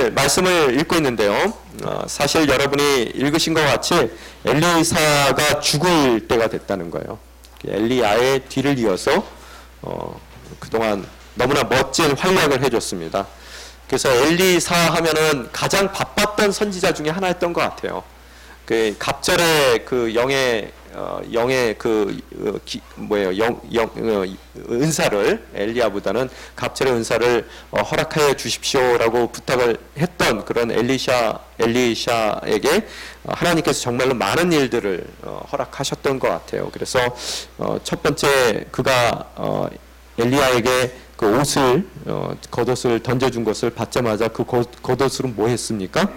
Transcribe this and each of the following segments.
오늘 말씀을 읽고 있는데요. 사실 여러분이 읽으신 것 같이 엘리사가 죽을 때가 됐다는 거예요. 엘리야의 뒤를 이어서 그동안 너무나 멋진 활약을 해줬습니다. 그래서 엘리사 하면은 가장 바빴던 선지자 중에 하나였던 것 같아요. 그 갑절의 그 영의 그 은사를, 엘리야보다는 갑절의 은사를 허락하여 주십시오라고 부탁을 했던 그런 엘리샤에게 하나님께서 정말로 많은 일들을 허락하셨던 것 같아요. 그래서 첫 번째 그가 엘리야에게 그 옷을 겉옷을 던져준 것을 받자마자 그 겉옷으로 뭐 했습니까?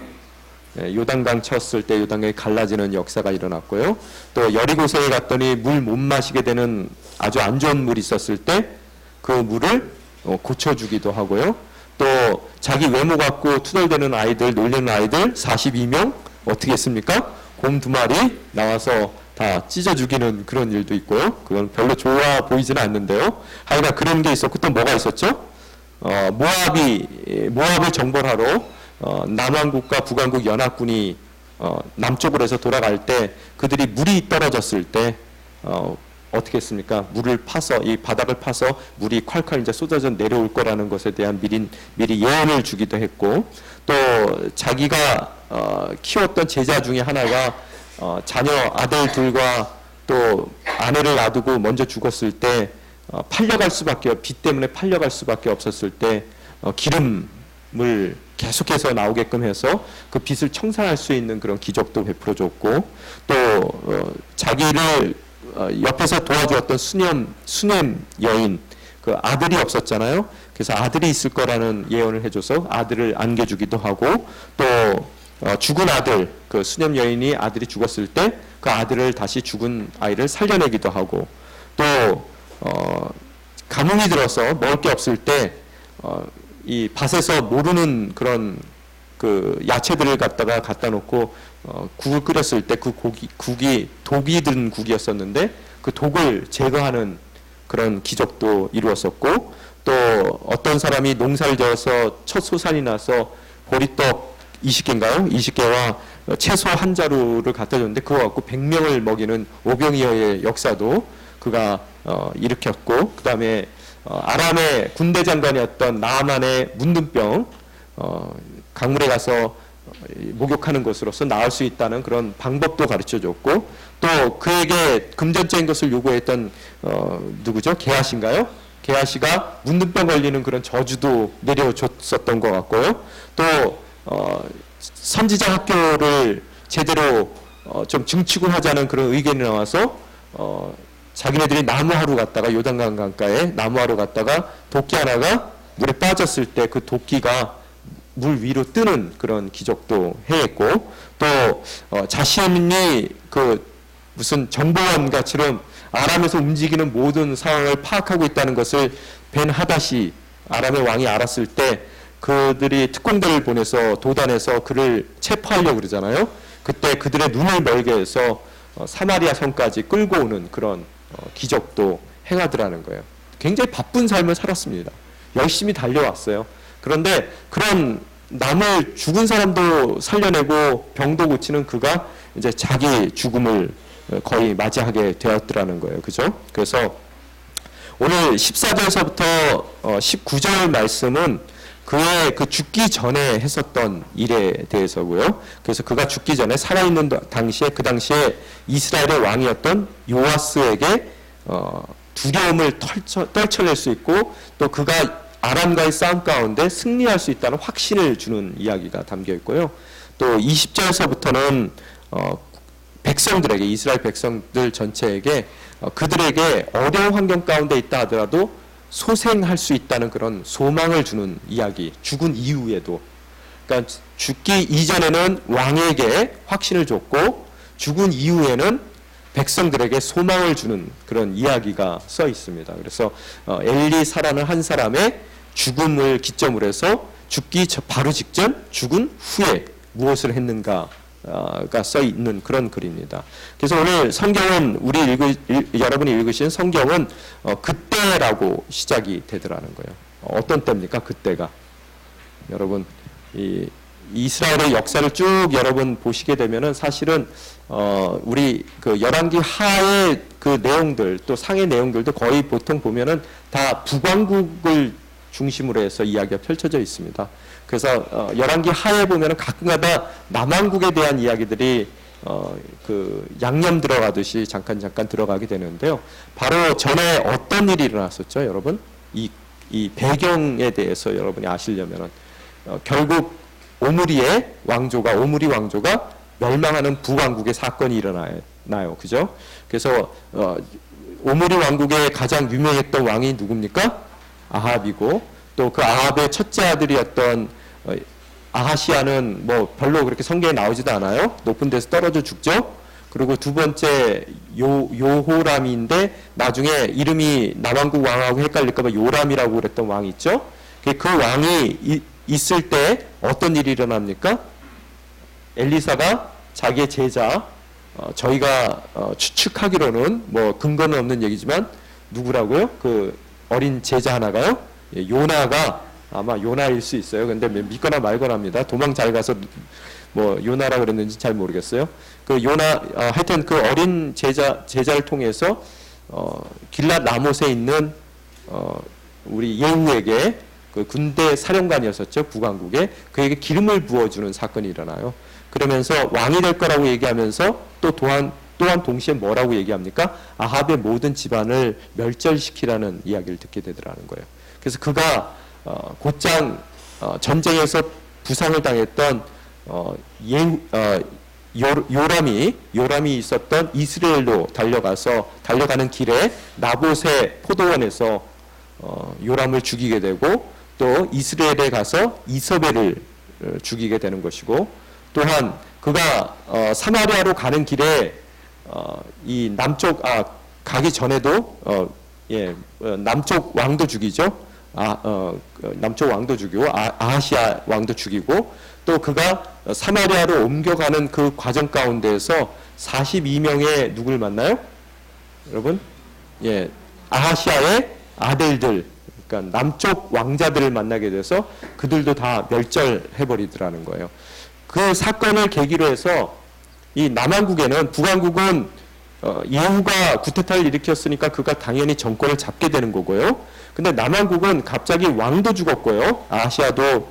요단강 쳤을 때 요단강이 갈라지는 역사가 일어났고요. 또 여리고성에 갔더니 물 못 마시게 되는 아주 안 좋은 물이 있었을 때 그 물을 고쳐주기도 하고요. 또 자기 외모 갖고 투덜대는 아이들, 놀리는 아이들 42명 어떻게 했습니까? 곰 2마리 나와서 다 찢어 죽이는 그런 일도 있고요. 그건 별로 좋아 보이지는 않는데요. 하여간 그런 게 있었고, 또 뭐가 있었죠? 모압을 정벌하러 남왕국과 북왕국 연합군이 남쪽으로 해서 돌아갈 때 그들이 물이 떨어졌을 때 어떻게 했습니까? 물을 파서, 이 바닥을 파서 물이 콸콸 이제 쏟아져 내려올 거라는 것에 대한 미리 예언을 주기도 했고, 또 자기가 키웠던 제자 중에 하나가 자녀 아들들과 또 아내를 놔두고 먼저 죽었을 때 비 때문에 팔려갈 수밖에 없었을 때 기름을 계속해서 나오게끔 해서 그 빚을 청산할 수 있는 그런 기적도 베풀어줬고, 또 자기를 옆에서 도와주었던 수넴 여인, 그 아들이 없었잖아요. 그래서 아들이 있을 거라는 예언을 해줘서 아들을 안겨주기도 하고, 또 죽은 아들, 그 수넴 여인이 아들이 죽었을 때 그 아들을 다시 죽은 아이를 살려내기도 하고, 또 가뭄이 들어서 먹을 게 없을 때 이 밭에서 모르는 그런 그 야채들을 갖다 놓고 국을 끓였을 때 그 국이 독이 든 국이었었는데 그 독을 제거하는 그런 기적도 이루었었고, 또 어떤 사람이 농사를 지어서 첫 소산이 나서 보리떡 20개인가요? 20개와 채소 한 자루를 갖다 줬는데 그거 갖고 100명을 먹이는 오병이어의 역사도 그가 일으켰고, 그 다음에 아람의 군대 장관이었던 나아만의 문둥병 강물에 가서 목욕하는 것으로서 나을 수 있다는 그런 방법도 가르쳐줬고, 또 그에게 금전적인 것을 요구했던 누구죠? 게하시인가요? 게하시가 문둥병 걸리는 그런 저주도 내려줬었던 것 같고요. 또 선지자 학교를 제대로 좀 증축을 하자는 그런 의견이 나와서 자기네들이 나무하러 갔다가 요단강 강가에 나무하러 갔다가 도끼 하나가 물에 빠졌을 때 그 도끼가 물 위로 뜨는 그런 기적도 해했고, 또 자신이 그 무슨 정보원 같이럼 아람에서 움직이는 모든 상황을 파악하고 있다는 것을 벤 하닷이 아람의 왕이 알았을 때 그들이 특공대를 보내서 도단에서 그를 체포하려고 그러잖아요. 그때 그들의 눈을 멀게 해서 사마리아 성까지 끌고 오는 그런 기적도 행하더라는 거예요. 굉장히 바쁜 삶을 살았습니다. 열심히 달려왔어요. 그런데 그런 남을 죽은 사람도 살려내고 병도 고치는 그가 이제 자기 죽음을 거의 맞이하게 되었더라는 거예요. 그죠? 그래서 오늘 14절서부터 19절 말씀은 그의 그 죽기 전에 했었던 일에 대해서고요. 그래서 그가 죽기 전에 살아있는 당시에 그 당시에 이스라엘의 왕이었던 요아스에게 두려움을 떨쳐낼 수 있고, 또 그가 아람과의 싸움 가운데 승리할 수 있다는 확신을 주는 이야기가 담겨 있고요. 또 20절서부터는 백성들에게, 이스라엘 백성들 전체에게 그들에게 어려운 환경 가운데 있다 하더라도 소생할 수 있다는 그런 소망을 주는 이야기, 죽은 이후에도. 그러니까 죽기 이전에는 왕에게 확신을 줬고 죽은 이후에는 백성들에게 소망을 주는 그런 이야기가 써 있습니다. 그래서 엘리사라는 한 사람의 죽음을 기점으로 해서 죽기 바로 직전, 죽은 후에 무엇을 했는가가 써 있는 그런 글입니다. 그래서 오늘 성경은 여러분이 읽으신 성경은 그때라고 시작이 되더라는 거예요. 어떤 때입니까? 그때가. 여러분 이 이스라엘의 역사를 쭉 여러분 보시게 되면은 사실은 우리 그 열왕기 하의 그 내용들 또 상의 내용들도 거의 보통 보면은 다 북왕국을 중심으로 해서 이야기가 펼쳐져 있습니다. 그래서 열왕기 하에 보면은 가끔가다 남왕국에 대한 이야기들이 그 양념 들어가듯이 잠깐 들어가게 되는데요. 바로 전에 어떤 일이 일어났었죠, 여러분? 이 배경에 대해서 여러분이 아시려면은 결국 오므리 왕조가 멸망하는 북왕국의 사건이 일어나요, 그죠? 그래서 오므리 왕국의 가장 유명했던 왕이 누굽니까? 아합이고 또 그 아합의 첫째 아들이었던 아하시아는 뭐 별로 그렇게 성경에 나오지도 않아요. 높은 데서 떨어져 죽죠. 그리고 두 번째 요호람인데 나중에 이름이 남왕국 왕하고 헷갈릴까봐 요람이라고 그랬던 왕이 있죠. 그 왕이 있을 때 어떤 일이 일어납니까? 엘리사가 자기의 제자, 저희가 추측하기로는 뭐 근거는 없는 얘기지만 누구라고요? 그 어린 제자 하나가요? 요나가 아마 요나일 수 있어요. 근데 믿거나 말거나입니다. 도망 잘 가서 뭐 요나라 그랬는지 잘 모르겠어요. 그 요나 하여튼 그 어린 제자를 통해서 길랏 라못에 있는 우리 예후에게 그 군대 사령관이었었죠. 북왕국에 그에게 기름을 부어주는 사건이 일어나요. 그러면서 왕이 될 거라고 얘기하면서 또한 동시에 뭐라고 얘기합니까? 아합의 모든 집안을 멸절시키라는 이야기를 듣게 되더라는 거예요. 그래서 그가 곧장 전쟁에서 부상을 당했던 요람이 있었던 이스라엘로 달려가는 길에 나봇의 포도원에서 요람을 죽이게 되고 또 이스라엘에 가서 이서벨을 죽이게 되는 것이고 또한 그가 사마리아로 가는 길에 이 가기 전에도 남쪽 왕도 죽이죠. 남쪽 왕도 죽이고 아하시아 왕도 죽이고 또 그가 사마리아로 옮겨가는 그 과정 가운데에서 42명의 누굴 만나요? 여러분? 아하시아의 아들들, 그러니까 남쪽 왕자들을 만나게 돼서 그들도 다 멸절해버리더라는 거예요. 그 사건을 계기로 해서 이 남왕국에는 북왕국은 예후가 구테타를 일으켰으니까 그가 당연히 정권을 잡게 되는 거고요. 근데 남왕국은 갑자기 왕도 죽었고요. 아시아도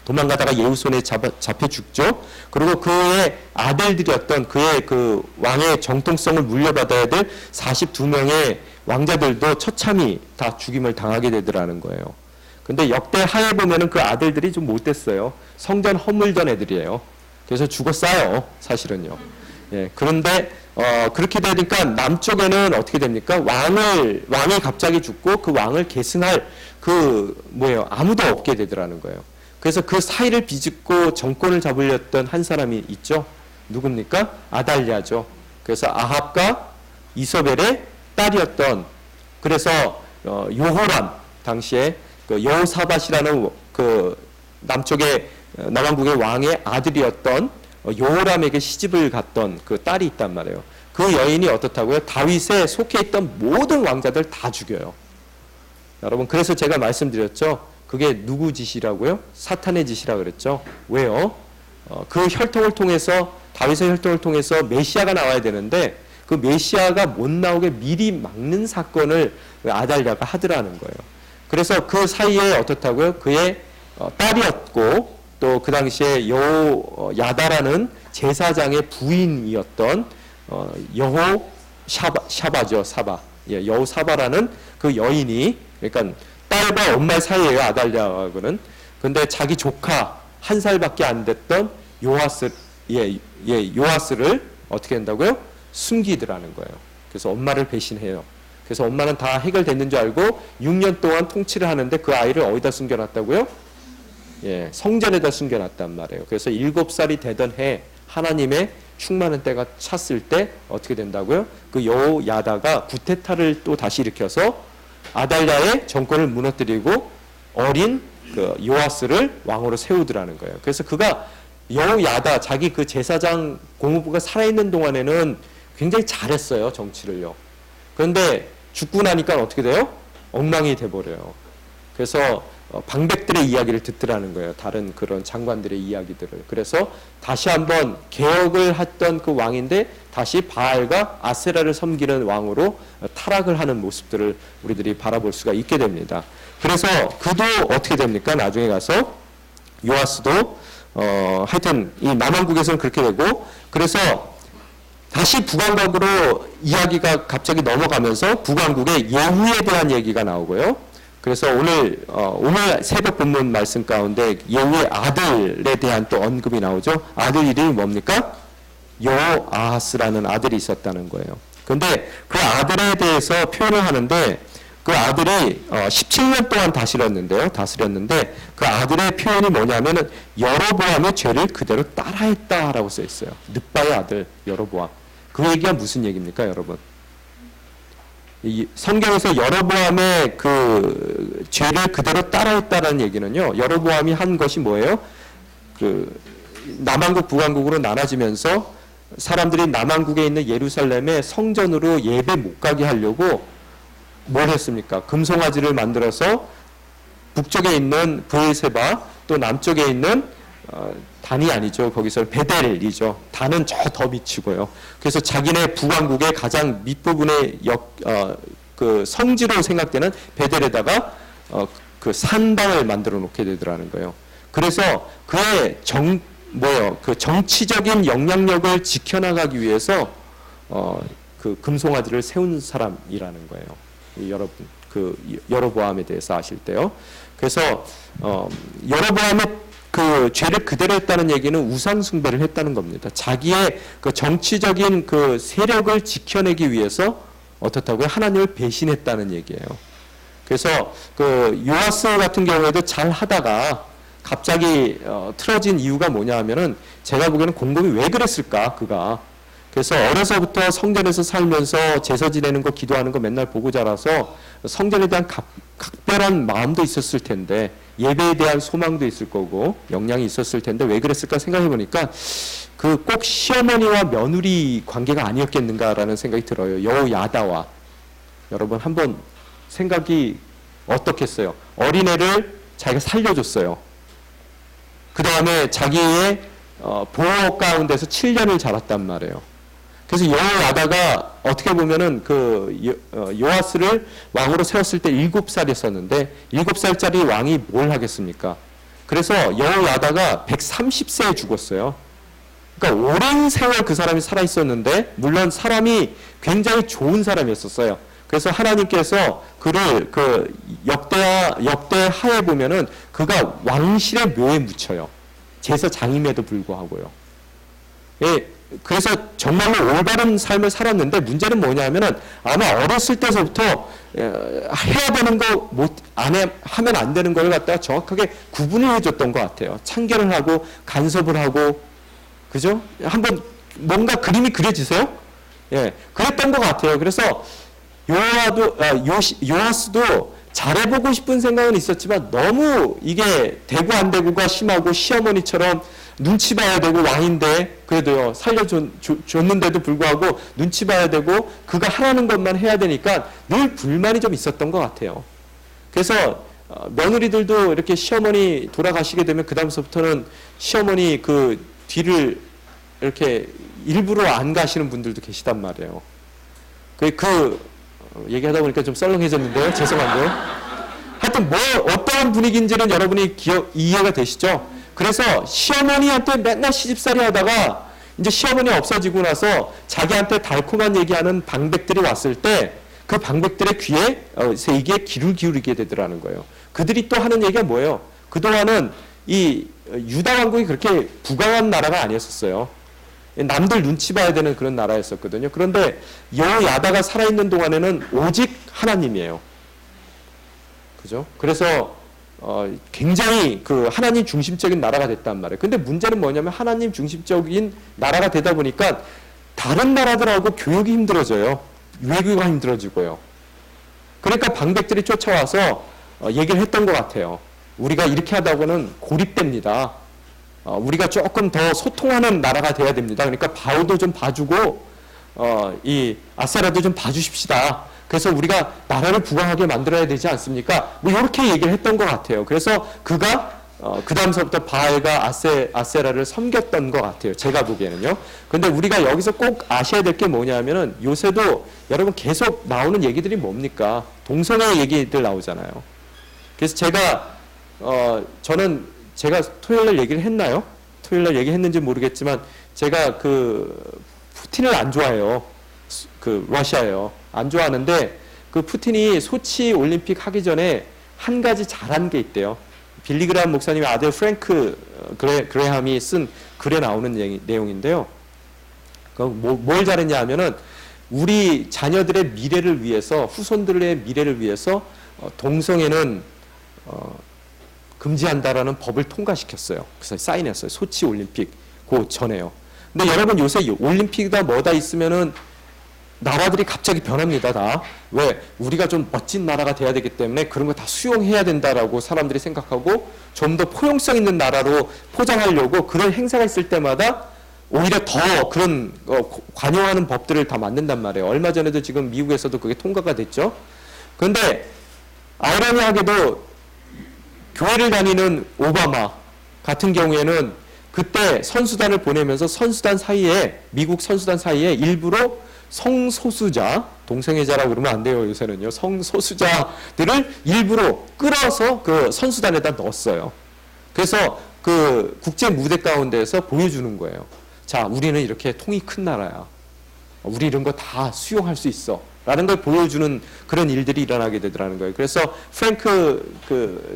도망가다가 예후 손에 잡혀 죽죠. 그리고 그의 아들들이었던 그의 그 왕의 정통성을 물려받아야 될 42명의 왕자들도 처참히 다 죽임을 당하게 되더라는 거예요. 근데 역대 하에 보면은 그 아들들이 좀 못됐어요. 성전 허물던 애들이에요. 그래서 죽었어요, 사실은요. 그런데 그렇게 되니까 남쪽에는 어떻게 됩니까? 왕이 갑자기 죽고 그 왕을 계승할 아무도 없게 되더라는 거예요. 그래서 그 사이를 비집고 정권을 잡으려던 한 사람이 있죠. 누굽니까? 아달랴죠. 그래서 아합과 이서벨의 딸이었던, 그래서 요호람 당시에 그 여호사밧이라는 그 남왕국의 왕의 아들이었던 요호람에게 시집을 갔던 그 딸이 있단 말이에요. 그 여인이 어떻다고요? 다윗에 속해 있던 모든 왕자들 다 죽여요. 여러분, 그래서 제가 말씀드렸죠. 그게 누구 짓이라고요? 사탄의 짓이라 그랬죠. 왜요? 그 혈통을 통해서, 다윗의 혈통을 통해서 메시아가 나와야 되는데 그 메시아가 못 나오게 미리 막는 사건을 아달랴가 하더라는 거예요. 그래서 그 사이에 어떻다고요? 그의 딸이었고 또 그 당시에 여호야다라는 제사장의 부인이었던 여호샤바죠. 여호사바라는 그 여인이, 그러니까 딸과 엄마 사이예요, 아달랴하고는. 근데 자기 조카 한 살밖에 안 됐던 요아스를 어떻게 한다고요? 숨기더라는 거예요. 그래서 엄마를 배신해요. 그래서 엄마는 다 해결됐는 줄 알고 6년 동안 통치를 하는데 그 아이를 어디다 숨겨놨다고요? 성전에다 숨겨놨단 말이에요. 그래서 7살이 되던 해 하나님의 충만한 때가 찼을 때 어떻게 된다고요? 그 여호야다가 구테타를 또 다시 일으켜서 아달랴의 정권을 무너뜨리고 어린 그 요아스를 왕으로 세우더라는 거예요. 그래서 그가 여호야다, 자기 그 제사장 고모부가 살아있는 동안에는 굉장히 잘했어요, 정치를요. 그런데 죽고 나니까 어떻게 돼요? 엉망이 돼버려요. 그래서 방백들의 이야기를 듣더라는 거예요. 다른 그런 장관들의 이야기들을. 그래서 다시 한번 개혁을 했던 그 왕인데 다시 바알과 아세라를 섬기는 왕으로 타락을 하는 모습들을 우리들이 바라볼 수가 있게 됩니다. 그래서 그도 어떻게 됩니까? 나중에 가서 요아스도 하여튼 이 남왕국에서는 그렇게 되고, 그래서 다시 북왕국으로 이야기가 갑자기 넘어가면서 북왕국의 예후에 대한 얘기가 나오고요. 그래서 오늘 새벽 본문 말씀 가운데 예후의 아들에 대한 또 언급이 나오죠. 아들 이름이 뭡니까? 여호아하스라는 아들이 있었다는 거예요. 그런데 그 아들에 대해서 표현을 하는데 그 아들이 17년 동안 다스렸는데 그 아들의 표현이 뭐냐면은 여로보암의 죄를 그대로 따라했다라고 써 있어요. 느바의 아들 여로보암. 그 얘기가 무슨 얘기입니까, 여러분? 이 성경에서 여로보암의 그 죄를 그대로 따라했다라는 얘기는요. 여로보암이 한 것이 뭐예요? 그 남왕국 북왕국으로 나눠지면서 사람들이 남왕국에 있는 예루살렘에 성전으로 예배 못 가게 하려고 뭘 했습니까? 금송아지를 만들어서 북쪽에 있는 브엘세바 또 남쪽에 있는 단이 아니죠. 거기서 베델이죠. 단은 저 더 미치고요. 그래서 자기네 북왕국의 가장 밑부분의 그 성지로 생각되는 베델에다가 그 산당을 만들어 놓게 되더라는 거예요. 그래서 그의 그 정치적인 영향력을 지켜나가기 위해서 그 금송아지를 세운 사람이라는 거예요. 여러분 그 여로보암에 대해서 아실 때요. 그래서 여로보암의 그 죄를 그대로 했다는 얘기는 우상 숭배를 했다는 겁니다. 자기의 그 정치적인 그 세력을 지켜내기 위해서 어떻다고요? 하나님을 배신했다는 얘기예요. 그래서 그 요아스 같은 경우에도 잘 하다가 갑자기 틀어진 이유가 뭐냐 하면은 제가 보기에는 곰곰이 왜 그랬을까 그가. 그래서 어려서부터 성전에서 살면서 제사 지내는 거 기도하는 거 맨날 보고 자라서 성전에 대한 각별한 마음도 있었을 텐데 예배에 대한 소망도 있을 거고 역량이 있었을 텐데 왜 그랬을까 생각해 보니까 그 꼭 시어머니와 며느리 관계가 아니었겠는가라는 생각이 들어요. 여호야다와. 여러분 한번 생각이 어떻겠어요? 어린애를 자기가 살려줬어요. 그 다음에 자기의 보호 가운데서 7년을 자랐단 말이에요. 그래서 여호야다가 어떻게 보면은 그 요아스를 왕으로 세웠을 때 7살이었었는데 7살짜리 왕이 뭘 하겠습니까? 그래서 여호야다가 130세에 죽었어요. 그러니까 오랜 세월 그 사람이 살아 있었는데 물론 사람이 굉장히 좋은 사람이었었어요. 그래서 하나님께서 그를 그 역대하에 보면은 그가 왕실의 묘에 묻혀요. 제사장임에도 불구하고요. 예. 그래서 정말로 올바른 삶을 살았는데 문제는 뭐냐면은 아마 어렸을 때서부터 해야 되는 거 하면 안 되는 걸 갖다가 정확하게 구분을 해줬던 것 같아요. 참견을 하고 간섭을 하고 그죠? 한번 뭔가 그림이 그려지세요? 예, 그랬던 것 같아요. 그래서 요아스도 잘해보고 싶은 생각은 있었지만 너무 이게 되고 안 되고가 심하고 시어머니처럼 눈치 봐야 되고 왕인데 그래도요 살려줬는데도 불구하고 눈치 봐야 되고 그가 하라는 것만 해야 되니까 늘 불만이 좀 있었던 것 같아요. 그래서 며느리들도 이렇게 시어머니 돌아가시게 되면 그 다음서부터는 시어머니 그 뒤를 이렇게 일부러 안 가시는 분들도 계시단 말이에요. 얘기하다 보니까 좀 썰렁해졌는데요. 죄송한데요. 하여튼 어떠한 분위기인지는 여러분이 이해가 되시죠? 그래서 시어머니한테 맨날 시집살이 하다가 이제 시어머니 없어지고 나서 자기한테 달콤한 얘기하는 방백들이 왔을 때 그 방백들의 귀에 귀를 기울이게 되더라는 거예요. 그들이 또 하는 얘기가 뭐예요? 그동안은 이 유다 왕국이 그렇게 부강한 나라가 아니었었어요. 남들 눈치 봐야 되는 그런 나라였었거든요. 그런데 여호야다가 살아있는 동안에는 오직 하나님이에요. 그죠? 그래서 굉장히 그 하나님 중심적인 나라가 됐단 말이에요. 근데 문제는 뭐냐면 하나님 중심적인 나라가 되다 보니까 다른 나라들하고 교육이 힘들어져요. 외교가 힘들어지고요. 그러니까 방백들이 쫓아와서 얘기를 했던 것 같아요. 우리가 이렇게 하다고는 고립됩니다. 우리가 조금 더 소통하는 나라가 돼야 됩니다. 그러니까 바울도 좀 봐주고 이 아세라도 좀 봐주십시다. 그래서 우리가 나라를 부강하게 만들어야 되지 않습니까? 뭐 이렇게 얘기를 했던 것 같아요. 그래서 그가 그 다음서부터 바알과 아세라를 섬겼던 것 같아요. 제가 보기에는요. 근데 우리가 여기서 꼭 아셔야 될 게 뭐냐면은 요새도 여러분 계속 나오는 얘기들이 뭡니까? 동성애 얘기들 나오잖아요. 그래서 저는 제가 토요일날 얘기를 했나요? 토요일날 얘기했는지 모르겠지만 제가 푸틴을 안 좋아해요. 러시아예요. 안 좋아하는데 그 푸틴이 소치 올림픽 하기 전에 한 가지 잘한 게 있대요. 빌리 그레함 목사님의 아들 프랭크 그레함이 쓴 글에 나오는 내용인데요. 뭘 잘했냐 하면은 우리 자녀들의 미래를 위해서, 후손들의 미래를 위해서 동성애는 금지한다라는 법을 통과시켰어요. 그래서 사인했어요. 소치 올림픽 그 전에요. 근데 여러분 요새 올림픽이다 뭐다 있으면은 나라들이 갑자기 변합니다, 다. 왜? 우리가 좀 멋진 나라가 돼야 되기 때문에 그런 거 다 수용해야 된다라고 사람들이 생각하고 좀 더 포용성 있는 나라로 포장하려고 그런 행사가 있을 때마다 오히려 더 그런 관여하는 법들을 다 만든단 말이에요. 얼마 전에도 지금 미국에서도 그게 통과가 됐죠. 그런데 아이러니하게도 교회를 다니는 오바마 같은 경우에는 그때 선수단을 보내면서 선수단 사이에, 미국 선수단 사이에 일부러 성소수자, 동성애자라고 그러면 안 돼요, 요새는요. 성소수자들을 일부러 끌어서 그 선수단에다 넣었어요. 그래서 그 국제 무대 가운데에서 보여주는 거예요. 자, 우리는 이렇게 통이 큰 나라야. 우리 이런 거 다 수용할 수 있어. 라는 걸 보여주는 그런 일들이 일어나게 되더라는 거예요. 그래서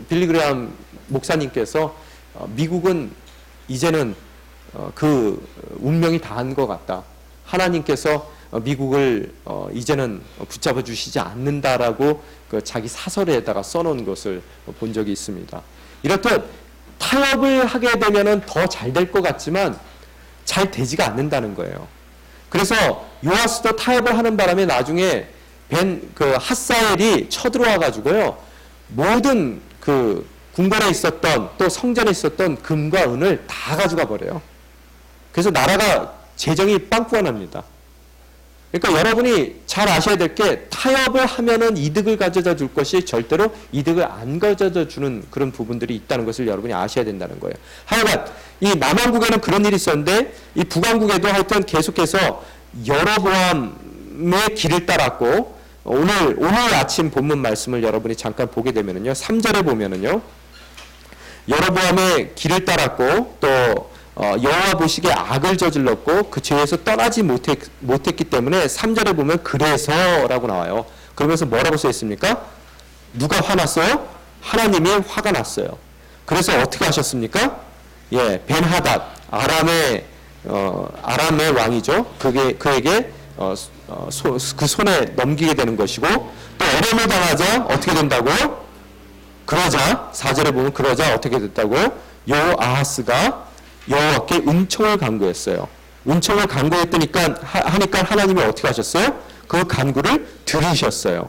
빌리 그레함 목사님께서 미국은 이제는 그 운명이 다한 것 같다. 하나님께서 미국을 이제는 붙잡아 주시지 않는다라고 그 자기 사설에다가 써놓은 것을 본 적이 있습니다. 이렇듯 타협을 하게 되면은 더 잘 될 것 같지만 잘 되지가 않는다는 거예요. 그래서 요아스도 타협을 하는 바람에 나중에 핫사엘이 쳐들어와 가지고요, 모든 그 궁궐에 있었던 또 성전에 있었던 금과 은을 다 가져가 버려요. 그래서 나라가 재정이 빵꾸가 그러니까 여러분이 잘 아셔야 될 게 타협을 하면은 이득을 가져다 줄 것이 절대로 이득을 안 가져다 주는 그런 부분들이 있다는 것을 여러분이 아셔야 된다는 거예요. 하여간 이 남왕국에는 그런 일이 있었는데 이 북왕국에도 하여튼 계속해서 여로보암의 길을 따랐고 오늘 아침 본문 말씀을 여러분이 잠깐 보게 되면은요. 3절에 보면은요. 여로보암의 길을 따랐고 또 여호와 보시기에 악을 저질렀고 그 죄에서 떠나지 못했기 때문에 3절에 보면 그래서라고 나와요. 그러면서 뭐라고 써 있습니까? 누가 화났어요? 하나님이 화가 났어요. 그래서 어떻게 하셨습니까? 예, 벤하닷 아람의 왕이죠. 그에게 그 손에 넘기게 되는 것이고 또 어려움을 당하자 어떻게 된다고요? 그러자 4절에 보면 그러자 어떻게 됐다고요? 여호아하스가 여호와께 은총을 간구했어요. 은총을 하니까 하나님이 어떻게 하셨어요? 그 간구를 들으셨어요.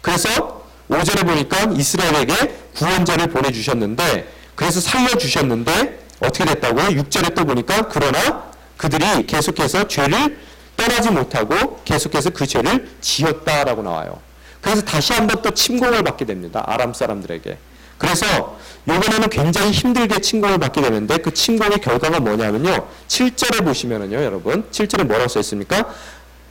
그래서 5절에 보니까 이스라엘에게 구원자를 보내주셨는데 그래서 살려주셨는데 어떻게 됐다고요? 6절에 또 보니까 그러나 그들이 계속해서 죄를 떠나지 못하고 계속해서 그 죄를 지었다라고 나와요. 그래서 다시 한번 또 침공을 받게 됩니다. 아람 사람들에게. 그래서 이번에는 굉장히 힘들게 침공을 받게 되는데 그 침공의 결과가 뭐냐면요. 7절에 보시면은요, 여러분. 7절에 뭐라고 써 있습니까?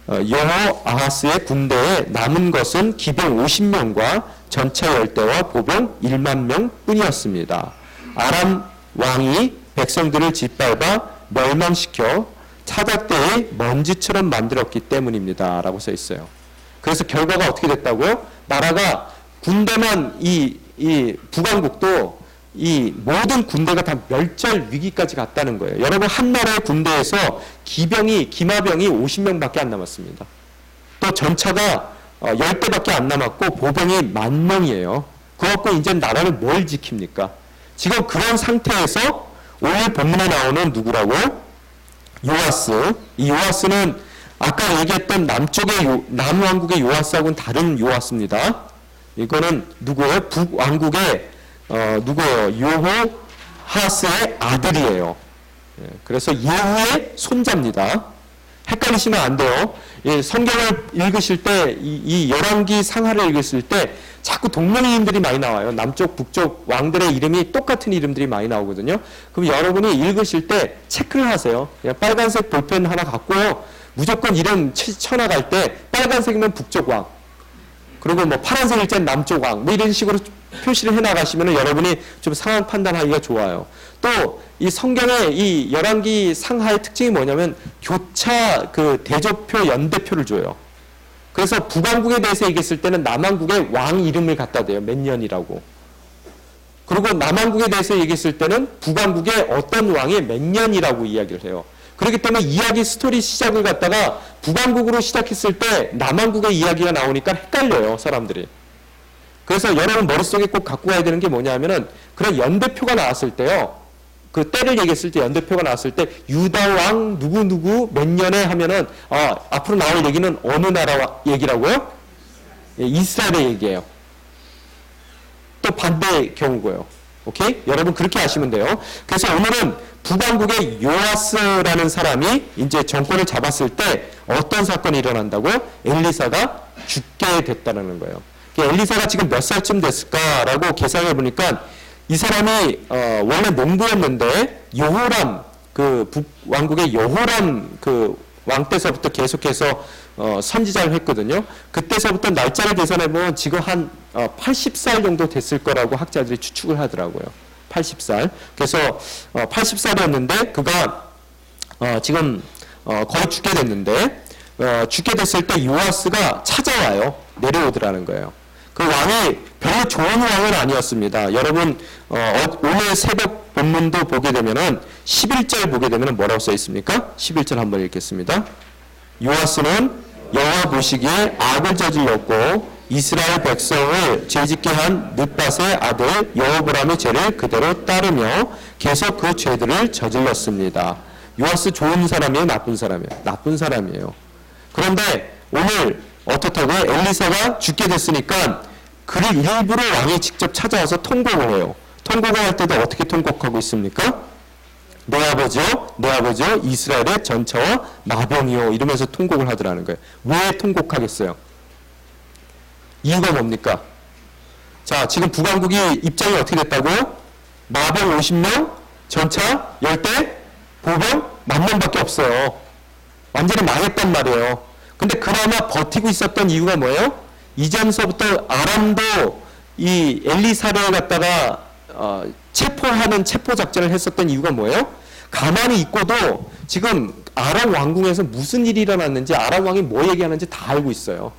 여호아하스의 군대에 남은 것은 기병 50명과 전차 열대와 보병 1만 명 뿐이었습니다. 아람 왕이 백성들을 짓밟아 멸망시켜 타작대에 먼지처럼 만들었기 때문입니다. 라고 써 있어요. 그래서 결과가 어떻게 됐다고요? 나라가 군대만 이 북왕국도 이 모든 군대가 다 멸절 위기까지 갔다는 거예요. 여러분 한 나라의 군대에서 기마병이 50명밖에 안 남았습니다. 또 전차가 10대밖에 안 남았고 보병이 10,000명이에요. 그래갖고 이제 나라를 뭘 지킵니까? 지금 그런 상태에서 오늘 본문에 나오는 누구라고요? 요아스. 이 요아스는 아까 얘기했던 남왕국의 요아스하고는 다른 요아스입니다. 이거는 누구예요? 북왕국의 누구예요? 여호아하스의 아들이에요. 그래서 예후의 손자입니다. 헷갈리시면 안 돼요. 예, 성경을 읽으실 때, 이 열왕기 상하를 읽으실 때 자꾸 동명이인들이 많이 나와요. 남쪽, 북쪽 왕들의 이름이 똑같은 이름들이 많이 나오거든요. 그럼 여러분이 읽으실 때 체크를 하세요. 그냥 빨간색 볼펜 하나 갖고요. 무조건 이름 쳐나갈 때 빨간색이면 북쪽 왕, 그리고 뭐 파란색일 땐 남쪽 왕, 뭐 이런 식으로 표시를 해 나가시면 여러분이 좀 상황 판단하기가 좋아요. 또 이 성경의 이 열왕기 상하의 특징이 뭐냐면 교차 그 대조표 연대표를 줘요. 그래서 북왕국에 대해서 얘기했을 때는 남왕국의 왕 이름을 갖다 대요. 몇 년이라고. 그리고 남왕국에 대해서 얘기했을 때는 북왕국의 어떤 왕이 몇 년이라고 이야기를 해요. 그렇기 때문에 이야기 스토리 시작을 갖다가 북왕국으로 시작했을 때 남왕국의 이야기가 나오니까 헷갈려요, 사람들이. 그래서 여러분 머릿속에 꼭 갖고 가야 되는 게 뭐냐면은 그런 연대표가 나왔을 때요. 그 때를 얘기했을 때 연대표가 나왔을 때 유다 왕 누구누구 몇 년에 하면은 앞으로 나올 얘기는 어느 나라 얘기라고요? 예, 이스라엘의 얘기예요. 또 반대의 경우고요. 오케이? 여러분 그렇게 아시면 돼요. 그래서 오늘은 북왕국의 요아스라는 사람이 이제 정권을 잡았을 때 어떤 사건이 일어난다고요? 엘리사가 죽게 됐다는 거예요. 엘리사가 지금 몇 살쯤 됐을까라고 계산해 보니까 이 사람이 원래 농부였는데 여호람 그 북왕국의 여호람 그 왕 때서부터 계속해서 선지자를 했거든요. 그때서부터 날짜를 계산해 보면 지금 한 80살 정도 됐을 거라고 학자들이 추측을 하더라고요. 80살. 그래서 80살이었는데 그가 지금 거의 죽게 됐는데 죽게 됐을 때 요아스가 찾아와요. 내려오더라는 거예요. 그 왕이 별로 좋은 왕은 아니었습니다. 여러분 오늘 새벽 본문도 보게 되면은 11절 보게 되면은 뭐라고 써 있습니까? 11절 한번 읽겠습니다. 요아스는 여호와 보시기에 악을 저질렀고 이스라엘 백성을 죄짓게 한 느밧의 아들 여호보람의 죄를 그대로 따르며 계속 그 죄들을 저질렀습니다. 요아스 좋은 사람이에요? 나쁜 사람이에요? 나쁜 사람이에요. 그런데 오늘 어떻다고요? 엘리사가 죽게 됐으니까 그를 일부러 왕이 직접 찾아와서 통곡을 해요. 통곡을 할 때도 어떻게 통곡하고 있습니까? 내 아버지요, 이스라엘의 전차와 마병이요 이러면서 통곡을 하더라는 거예요. 왜 통곡하겠어요? 이유가 뭡니까? 자, 지금 북왕국이 입장이 어떻게 됐다고요? 마병 50명, 전차 10대, 보병 10,000명밖에 없어요. 완전히 망했단 말이에요. 근데 그나마 버티고 있었던 이유가 뭐예요? 이전서부터 아람도 이 엘리사를 갖다가 체포하는 체포 작전을 했었던 이유가 뭐예요? 가만히 있고도 지금 아람 왕궁에서 무슨 일이 일어났는지 아람 왕이 뭐 얘기하는지 다 알고 있어요.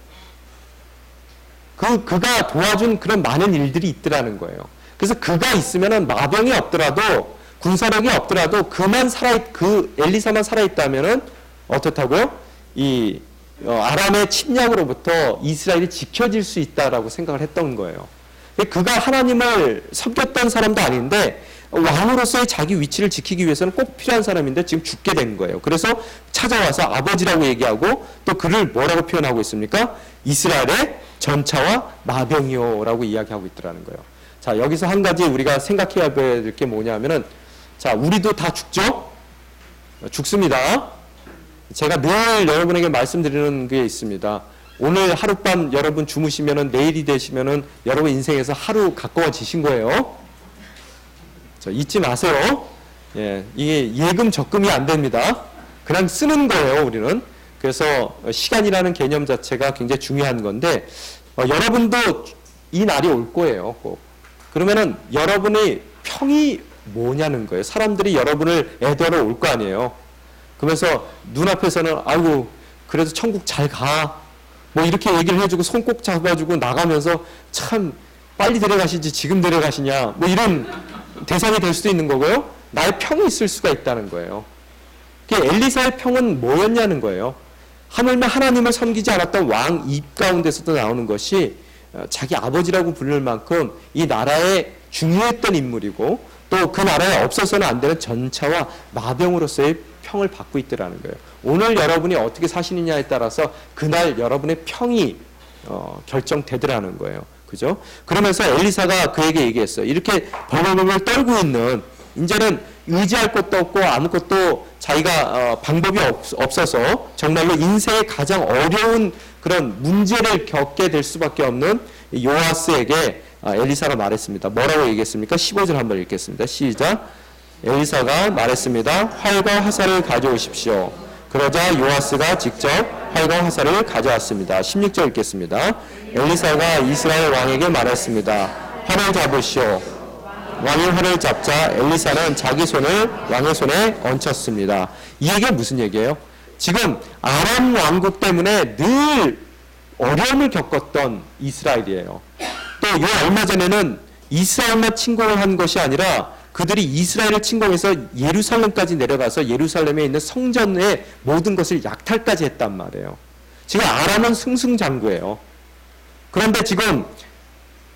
그가 도와준 그런 많은 일들이 있더라는 거예요. 그래서 그가 있으면은 마병이 없더라도 군사력이 없더라도 그 엘리사만 살아있다면은 어떻다고요? 이 아람의 침략으로부터 이스라엘이 지켜질 수 있다라고 생각을 했던 거예요. 그가 하나님을 섬겼던 사람도 아닌데 왕으로서의 자기 위치를 지키기 위해서는 꼭 필요한 사람인데 지금 죽게 된 거예요. 그래서 찾아와서 아버지라고 얘기하고 또 그를 뭐라고 표현하고 있습니까? 이스라엘의 전차와 마병이요라고 이야기하고 있더라는 거예요. 자, 여기서 한 가지 우리가 생각해야 될 게 뭐냐면은 자, 우리도 다 죽죠? 죽습니다. 제가 늘 여러분에게 말씀드리는 게 있습니다. 오늘 하룻밤 여러분 주무시면은 내일이 되시면은 여러분 인생에서 하루 가까워지신 거예요. 자, 잊지 마세요. 예, 이게 예금 적금이 안 됩니다. 그냥 쓰는 거예요, 우리는. 그래서 시간이라는 개념 자체가 굉장히 중요한 건데 여러분도 이 날이 올 거예요. 꼭. 그러면은 여러분의 평이 뭐냐는 거예요. 사람들이 여러분을 애도하러 올 거 아니에요. 그러면서 눈앞에서는 아이고 그래도 천국 잘 가. 뭐 이렇게 얘기를 해주고 손 꼭 잡아주고 나가면서 참 빨리 데려가시지 지금 데려가시냐. 뭐 이런 대상이 될 수도 있는 거고요. 나의 평이 있을 수가 있다는 거예요. 엘리사의 평은 뭐였냐는 거예요. 하물며 하나님을 섬기지 않았던 왕 입 가운데서도 나오는 것이 자기 아버지라고 부를 만큼 이 나라에 중요했던 인물이고 또 그 나라에 없어서는 안 되는 전차와 마병으로서의 평을 받고 있더라는 거예요. 오늘 여러분이 어떻게 사시느냐에 따라서 그날 여러분의 평이 결정되더라는 거예요. 그죠? 그러면서 엘리사가 그에게 얘기했어요. 이렇게 벌벌벌 떨고 있는 이제는 의지할 것도 없고 아무것도 자기가 방법이 없어서 정말로 인생의 가장 어려운 그런 문제를 겪게 될 수밖에 없는 요아스에게 엘리사가 말했습니다. 뭐라고 얘기했습니까? 15절 한번 읽겠습니다. 시작. 엘리사가 말했습니다. 활과 화살을 가져오십시오. 그러자 요아스가 직접 활과 화살을 가져왔습니다. 16절 읽겠습니다. 엘리사가 이스라엘 왕에게 말했습니다. 활을 잡으시오. 왕이 활을 잡자 엘리사는 자기 손을 왕의 손에 얹혔습니다. 이 얘기가 무슨 얘기예요? 지금 아람 왕국 때문에 늘 어려움을 겪었던 이스라엘이에요. 또 요 얼마 전에는 이스라엘만 침공을 한 것이 아니라 그들이 이스라엘을 침공해서 예루살렘까지 내려가서 예루살렘에 있는 성전의 모든 것을 약탈까지 했단 말이에요. 지금 아람은 승승장구예요. 그런데 지금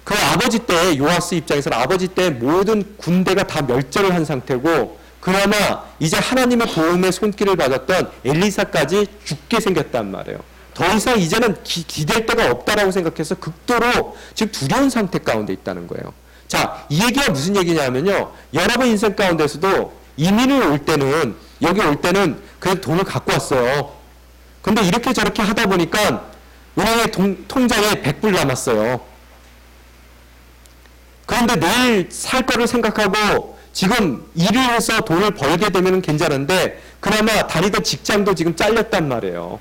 그 아버지 때 요아스 입장에서는 아버지 때 모든 군대가 다 멸절을 한 상태고 그나마 이제 하나님의 도움의 손길을 받았던 엘리사까지 죽게 생겼단 말이에요. 더 이상 이제는 기댈 데가 없다라고 생각해서 극도로 지금 두려운 상태 가운데 있다는 거예요. 자, 이 얘기가 무슨 얘기냐면요. 여러분 인생 가운데서도 이민을 올 때는 여기 올 때는 그래도 돈을 갖고 왔어요. 근데 이렇게 저렇게 하다 보니까 은행의 통장에 100불 남았어요. 그런데 내일 살 거를 생각하고 지금 일을 해서 돈을 벌게 되면 괜찮은데 그나마 다니던 직장도 지금 잘렸단 말이에요.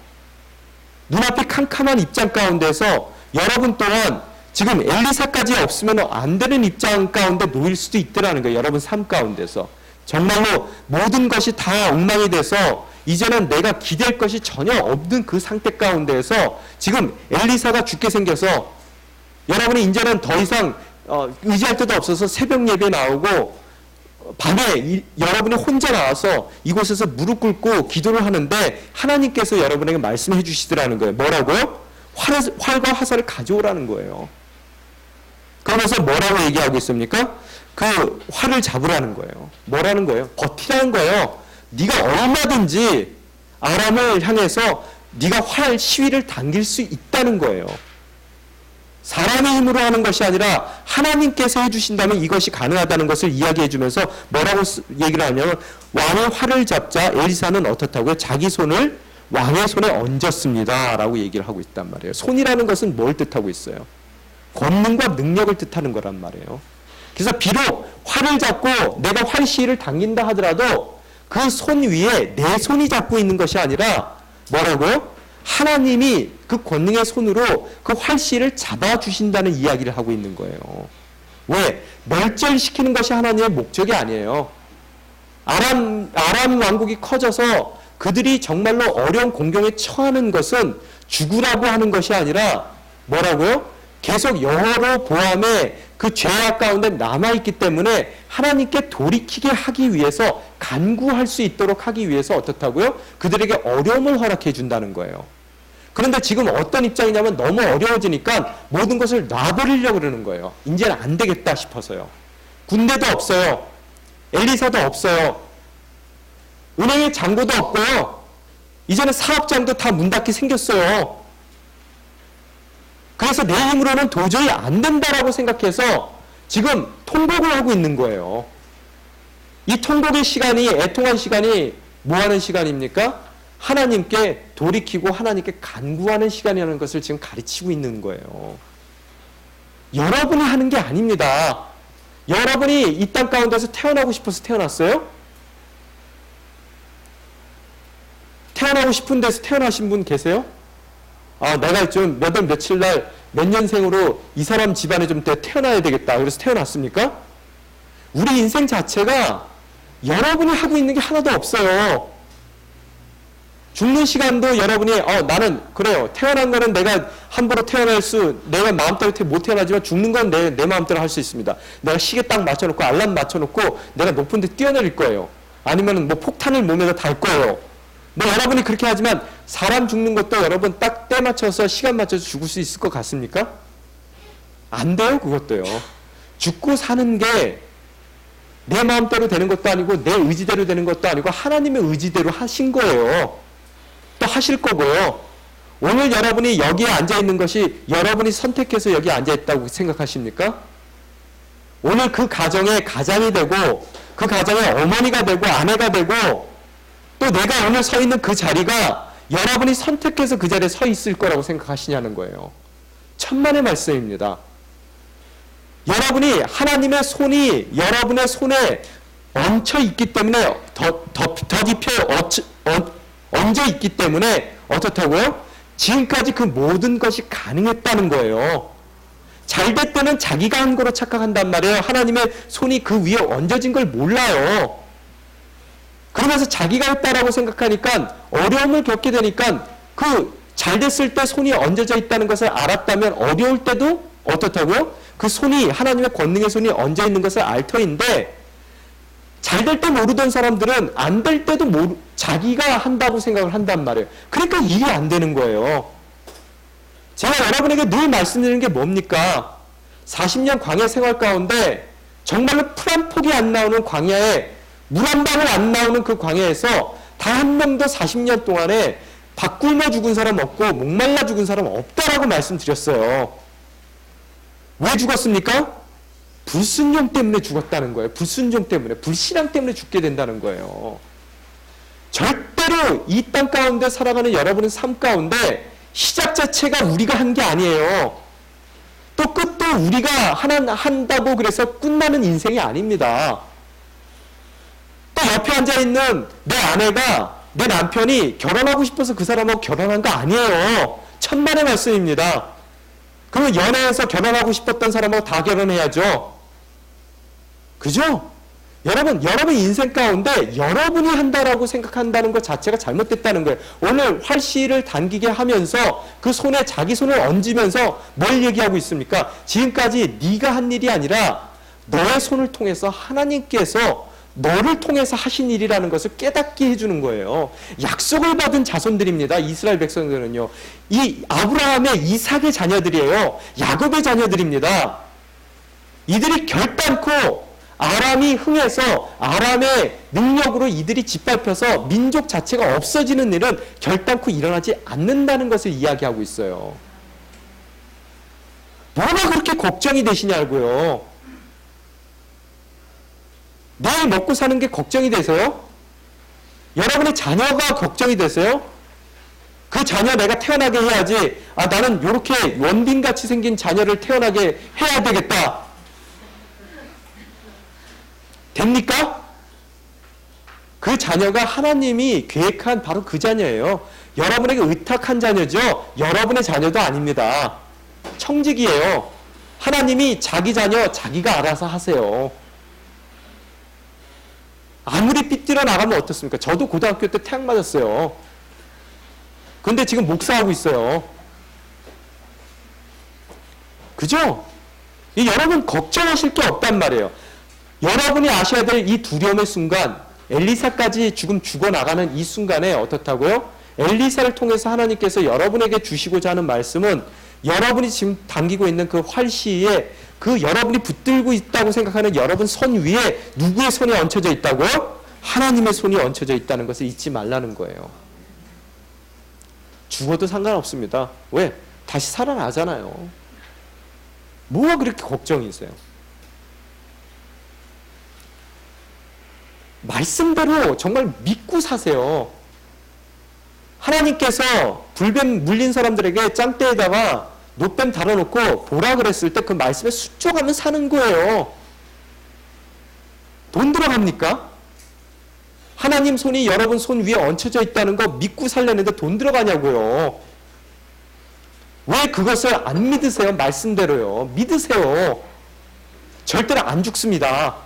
눈앞이 캄캄한 입장 가운데서 여러분 또한 지금 엘리사까지 없으면 안 되는 입장 가운데 놓일 수도 있더라는 거예요. 여러분 삶 가운데서. 정말로 모든 것이 다 엉망이 돼서 이제는 내가 기댈 것이 전혀 없는 그 상태 가운데에서 지금 엘리사가 죽게 생겨서 여러분이 이제는 더 이상 의지할 데도 없어서 새벽 예배 나오고 밤에 여러분이 혼자 나와서 이곳에서 무릎 꿇고 기도를 하는데 하나님께서 여러분에게 말씀해 주시더라는 거예요. 뭐라고요? 활과 화살을 가져오라는 거예요. 그러면서 뭐라고 얘기하고 있습니까? 그 활을 잡으라는 거예요. 뭐라는 거예요? 버티라는 거예요. 네가 얼마든지 아람을 향해서 네가 활 시위를 당길 수 있다는 거예요. 사람의 힘으로 하는 것이 아니라 하나님께서 해주신다면 이것이 가능하다는 것을 이야기해 주면서 뭐라고 얘기를 하냐면 왕의 활을 잡자 엘리사는 어떻다고요? 자기 손을 왕의 손에 얹었습니다 라고 얘기를 하고 있단 말이에요. 손이라는 것은 뭘 뜻하고 있어요? 권능과 능력을 뜻하는 거란 말이에요. 그래서 비록 활을 잡고 내가 활 시위를 당긴다 하더라도 그 손 위에 내 손이 잡고 있는 것이 아니라 뭐라고요? 하나님이 그 권능의 손으로 그 활시를 잡아주신다는 이야기를 하고 있는 거예요. 왜? 멸절시키는 것이 하나님의 목적이 아니에요. 아람 왕국이 커져서 그들이 정말로 어려운 공경에 처하는 것은 죽으라고 하는 것이 아니라 뭐라고요? 계속 여호와로 보암에 그 죄악 가운데 남아있기 때문에 하나님께 돌이키게 하기 위해서 간구할 수 있도록 하기 위해서 어떻다고요? 그들에게 어려움을 허락해 준다는 거예요. 그런데 지금 어떤 입장이냐면 너무 어려워지니까 모든 것을 놔버리려고 그러는 거예요. 이제는 안 되겠다 싶어서요. 군대도 없어요. 엘리사도 없어요. 은행에 잔고도 없고요. 이제는 사업장도 다 문 닫기 생겼어요. 그래서 내 힘으로는 도저히 안 된다라고 생각해서 지금 통곡을 하고 있는 거예요. 이 통곡의 시간이, 애통한 시간이 뭐 하는 시간입니까? 하나님께 돌이키고 하나님께 간구하는 시간이라는 것을 지금 가르치고 있는 거예요. 여러분이 하는 게 아닙니다. 여러분이 이 땅 가운데서 태어나고 싶어서 태어났어요? 태어나고 싶은 데서 태어나신 분 계세요? 내가 좀 몇 월 며칠 날 몇 년생으로 이 사람 집안에 좀 태어나야 되겠다. 그래서 태어났습니까? 우리 인생 자체가 여러분이 하고 있는 게 하나도 없어요. 죽는 시간도 여러분이 나는 그래요. 태어난 거는 내가 함부로 내가 마음대로 못 태어나지만 죽는 건 내 마음대로 할 수 있습니다. 내가 시계 딱 맞춰놓고 알람 맞춰놓고 내가 높은 데 뛰어내릴 거예요. 아니면 뭐 폭탄을 몸에다 달 거예요. 여러분이 그렇게 하지만 사람 죽는 것도 여러분 딱 때 맞춰서 시간 맞춰서 죽을 수 있을 것 같습니까? 안 돼요, 그것도요. 죽고 사는 게 내 마음대로 되는 것도 아니고 내 의지대로 되는 것도 아니고 하나님의 의지대로 하신 거예요. 또 하실 거고요. 오늘 여러분이 여기에 앉아 있는 것이 여러분이 선택해서 여기 앉아 있다고 생각하십니까? 오늘 그 가정의 가장이 되고 그 가정의 어머니가 되고 아내가 되고 또 내가 오늘 서 있는 그 자리가 여러분이 선택해서 그 자리에 서 있을 거라고 생각하시냐는 거예요. 천만의 말씀입니다. 여러분이 하나님의 손이 여러분의 손에 얹혀 있기 때문에 덧입혀 얹어 있기 때문에 어떻다고요? 지금까지 그 모든 것이 가능했다는 거예요. 잘될 때는 자기가 한 거로 착각한단 말이에요. 하나님의 손이 그 위에 얹어진 걸 몰라요. 그러면서 자기가 했다라고 생각하니까 어려움을 겪게 되니까 그 잘됐을 때 손이 얹어져 있다는 것을 알았다면 어려울 때도 어떻다고요? 그 손이 하나님의 권능의 손이 얹어 있는 것을 알 터인데 잘 될 때 모르던 사람들은 안 될 때도 자기가 한다고 생각을 한단 말이에요. 그러니까 일이 안 되는 거예요. 제가 여러분에게 늘 말씀드리는 게 뭡니까? 40년 광야 생활 가운데 정말로 풀 한 폭이 안 나오는 광야에 물 한 방울 안 나오는 그 광야에서 단 한 명도 40년 동안에 밥 굶어 죽은 사람 없고 목말라 죽은 사람 없다라고 말씀드렸어요. 왜 죽었습니까? 불순종 때문에 죽었다는 거예요. 불순종 때문에, 불신앙 때문에 죽게 된다는 거예요. 절대로 이 땅 가운데 살아가는 여러분의 삶 가운데 시작 자체가 우리가 한 게 아니에요. 또 끝도 우리가 하나 한다고 그래서 끝나는 인생이 아닙니다. 또 옆에 앉아있는 내 아내가, 내 남편이 결혼하고 싶어서 그 사람하고 결혼한 거 아니에요. 천만의 말씀입니다. 그러면 연애해서 결혼하고 싶었던 사람하고 다 결혼해야죠. 그죠? 여러분 인생 가운데 여러분이 한다라고 생각한다는 것 자체가 잘못됐다는 거예요. 오늘 활시를 당기게 하면서 그 손에 자기 손을 얹으면서 뭘 얘기하고 있습니까? 지금까지 네가 한 일이 아니라 너의 손을 통해서 하나님께서 너를 통해서 하신 일이라는 것을 깨닫게 해주는 거예요. 약속을 받은 자손들입니다. 이스라엘 백성들은요. 이 아브라함의 이삭의 자녀들이에요. 야곱의 자녀들입니다. 이들이 결단코 아람이 흥해서 아람의 능력으로 이들이 짓밟혀서 민족 자체가 없어지는 일은 결단코 일어나지 않는다는 것을 이야기하고 있어요. 뭐가 그렇게 걱정이 되시냐고요. 내일 먹고 사는 게 걱정이 되세요? 여러분의 자녀가 걱정이 되세요? 그 자녀 내가 태어나게 해야지. 나는 이렇게 원빈같이 생긴 자녀를 태어나게 해야 되겠다. 됩니까? 그 자녀가 하나님이 계획한 바로 그 자녀예요. 여러분에게 의탁한 자녀죠. 여러분의 자녀도 아닙니다. 청직이에요. 하나님이 자기 자녀 자기가 알아서 하세요. 아무리 삐뚤어 나가면 어떻습니까? 저도 고등학교 때 태양 맞았어요. 근데 지금 목사하고 있어요. 그죠? 여러분 걱정하실 게 없단 말이에요. 여러분이 아셔야 될 이 두려움의 순간, 엘리사까지 지금 죽어나가는 이 순간에 어떻다고요? 엘리사를 통해서 하나님께서 여러분에게 주시고자 하는 말씀은 여러분이 지금 당기고 있는 그 활시에 그 여러분이 붙들고 있다고 생각하는 여러분 손 위에 누구의 손이 얹혀져 있다고요? 하나님의 손이 얹혀져 있다는 것을 잊지 말라는 거예요. 죽어도 상관없습니다. 왜? 다시 살아나잖아요. 뭐가 그렇게 걱정이세요? 말씀대로 정말 믿고 사세요. 하나님께서 불뱀 물린 사람들에게 짱대에다가 노뱀 달아놓고 보라 그랬을 때 그 말씀에 순종하면 사는 거예요. 돈 들어갑니까? 하나님 손이 여러분 손 위에 얹혀져 있다는 거 믿고 살려는데 돈 들어가냐고요. 왜 그것을 안 믿으세요? 말씀대로요. 믿으세요. 절대로 안 죽습니다.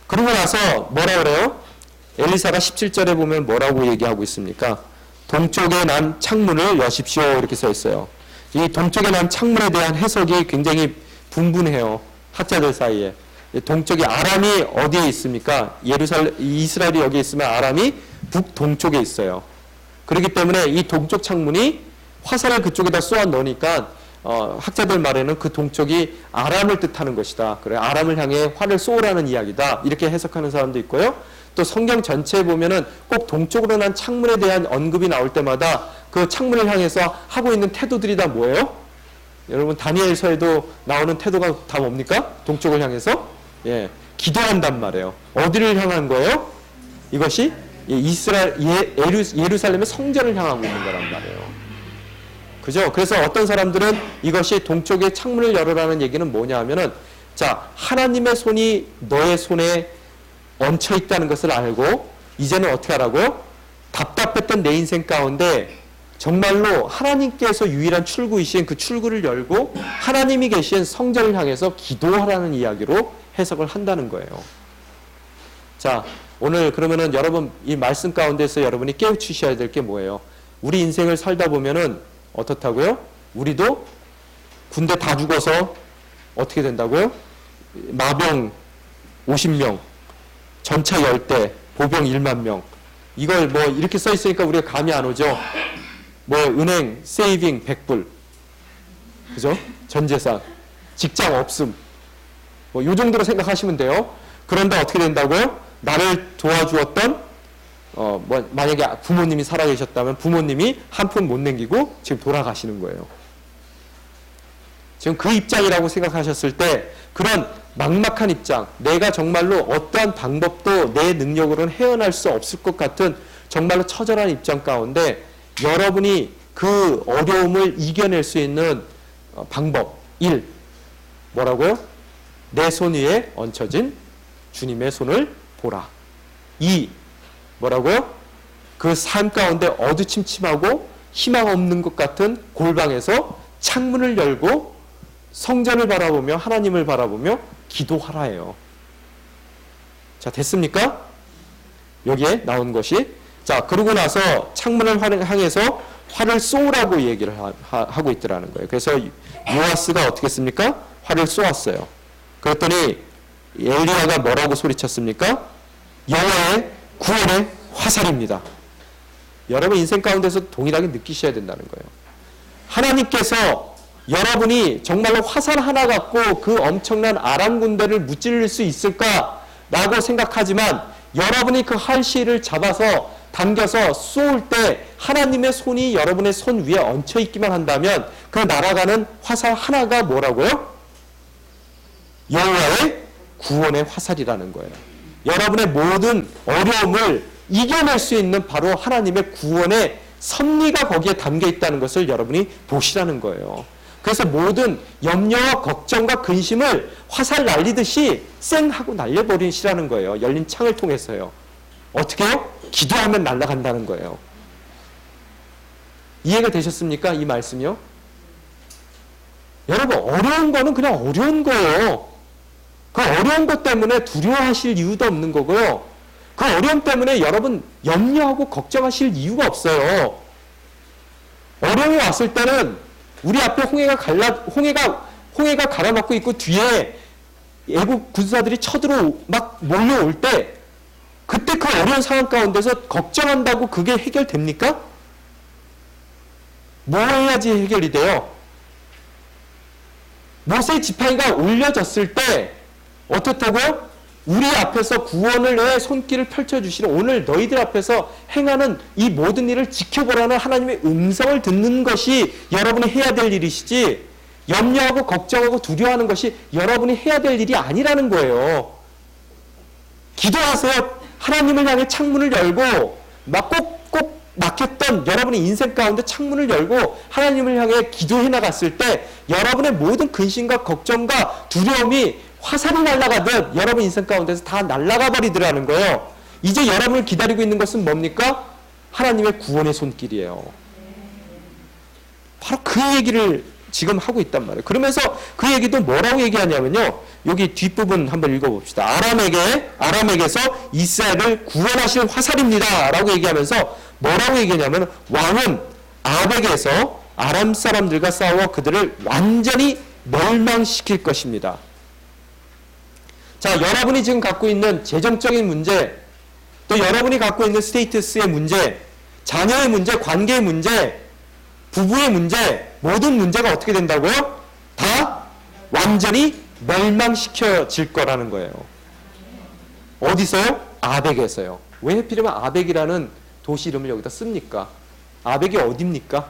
그러고 나서 뭐라 그래요? 엘리사가 17절에 보면 뭐라고 얘기하고 있습니까? 동쪽에 난 창문을 여십시오 이렇게 써 있어요. 이 동쪽에 난 창문에 대한 해석이 굉장히 분분해요. 학자들 사이에. 동쪽이 아람이 어디에 있습니까? 이스라엘이 여기 있으면 아람이 북동쪽에 있어요. 그렇기 때문에 이 동쪽 창문이 화살을 그쪽에다 쏘아 넣으니까 학자들 말에는 그 동쪽이 아람을 뜻하는 것이다. 그래 아람을 향해 활을 쏘으라는 이야기다. 이렇게 해석하는 사람도 있고요. 또 성경 전체에 보면은 꼭 동쪽으로 난 창문에 대한 언급이 나올 때마다 그 창문을 향해서 하고 있는 태도들이 다 뭐예요? 여러분 다니엘서에도 나오는 태도가 다 뭡니까? 동쪽을 향해서 기도한단 말이에요. 어디를 향한 거예요? 이것이 예루살렘의 성전을 향하고 있는 거란 말이에요. 그죠? 그래서 어떤 사람들은 이것이 동쪽의 창문을 열어라는 얘기는 뭐냐 하면은, 자, 하나님의 손이 너의 손에 얹혀 있다는 것을 알고 이제는 어떻게 하라고요? 답답했던 내 인생 가운데 정말로 하나님께서 유일한 출구이신 그 출구를 열고 하나님이 계신 성전을 향해서 기도하라는 이야기로 해석을 한다는 거예요. 자, 오늘 그러면은 여러분 이 말씀 가운데서 여러분이 깨우치셔야 될 게 뭐예요? 우리 인생을 살다 보면은 어떻다고요? 우리도 군대 다 죽어서 어떻게 된다고요? 마병 50명, 전차 10대, 보병 1만 명. 이걸 뭐 이렇게 써 있으니까 우리가 감이 안 오죠? 뭐 은행 세이빙 100불. 그죠? 전 재산. 직장 없음. 뭐 요 정도로 생각하시면 돼요. 그런데 어떻게 된다고요? 나를 도와주었던 만약에 부모님이 살아계셨다면 부모님이 한 푼 못 남기고 지금 돌아가시는 거예요. 지금 그 입장이라고 생각하셨을 때 그런 막막한 입장, 내가 정말로 어떠한 방법도 내 능력으로는 헤어날 수 없을 것 같은 정말로 처절한 입장 가운데 여러분이 그 어려움을 이겨낼 수 있는 방법 1. 뭐라고요? 내 손 위에 얹혀진 주님의 손을 보라. 2. 뭐라고요? 그 삶 가운데 어두침침하고 희망 없는 것 같은 골방에서 창문을 열고 성전을 바라보며 하나님을 바라보며 기도하라예요. 자, 됐습니까? 여기에 나온 것이. 자, 그러고 나서 창문을 향해서 활을 쏘라고 얘기를 하고 있더라는 거예요. 그래서 요아스가 어떻게 했습니까? 활을 쏘았어요. 그랬더니 엘리야가 뭐라고 소리쳤습니까? 여호와의 구원의 화살입니다. 여러분 인생 가운데서 동일하게 느끼셔야 된다는 거예요. 하나님께서 여러분이 정말로 화살 하나 갖고 그 엄청난 아람 군대를 무찌를 수 있을까라고 생각하지만 여러분이 그 활실을 잡아서 당겨서 쏘을 때 하나님의 손이 여러분의 손 위에 얹혀 있기만 한다면 그 날아가는 화살 하나가 뭐라고요? 여호와의 구원의 화살이라는 거예요. 여러분의 모든 어려움을 이겨낼 수 있는 바로 하나님의 구원의 섭리가 거기에 담겨 있다는 것을 여러분이 보시라는 거예요. 그래서 모든 염려와 걱정과 근심을 화살 날리듯이 쌩 하고 날려버리시라는 거예요. 열린 창을 통해서요. 어떻게요? 기도하면 날아간다는 거예요. 이해가 되셨습니까? 이 말씀이요? 여러분 어려운 거는 그냥 어려운 거예요. 그 어려운 것 때문에 두려워하실 이유도 없는 거고요. 그 어려움 때문에 여러분 염려하고 걱정하실 이유가 없어요. 어려움이 왔을 때는 우리 앞에 홍해가 가라막고 있고 뒤에 애국 군사들이 막 몰려올 때 그때 그 어려운 상황 가운데서 걱정한다고 그게 해결됩니까? 뭐 해야지 해결이 돼요? 모세 지팡이가 올려졌을 때 어떻다고요? 우리 앞에서 구원의 손길을 펼쳐주시는 오늘 너희들 앞에서 행하는 이 모든 일을 지켜보라는 하나님의 음성을 듣는 것이 여러분이 해야 될 일이시지 염려하고 걱정하고 두려워하는 것이 여러분이 해야 될 일이 아니라는 거예요. 기도하세요. 하나님을 향해 창문을 열고 꼭 막혔던 여러분의 인생 가운데 창문을 열고 하나님을 향해 기도해 나갔을 때 여러분의 모든 근심과 걱정과 두려움이 화살이 날아가듯 여러분 인생 가운데서 다 날아가 버리더라는 거예요. 이제 여러분을 기다리고 있는 것은 뭡니까? 하나님의 구원의 손길이에요. 바로 그 얘기를 지금 하고 있단 말이에요. 그러면서 그 얘기도 뭐라고 얘기하냐면요. 여기 뒷부분 한번 읽어봅시다. 아람에게서 이스라엘을 구원하실 화살입니다. 라고 얘기하면서 뭐라고 얘기하냐면 왕은 아벡에서 아람 사람들과 싸워 그들을 완전히 멸망시킬 것입니다. 자, 여러분이 지금 갖고 있는 재정적인 문제, 또 여러분이 갖고 있는 스테이터스의 문제, 자녀의 문제, 관계의 문제, 부부의 문제, 모든 문제가 어떻게 된다고요? 다 완전히 멸망시켜질 거라는 거예요. 어디서요? 아벡에서요. 왜 하필이면 아벡이라는 도시 이름을 여기다 씁니까? 아벡이 어디입니까?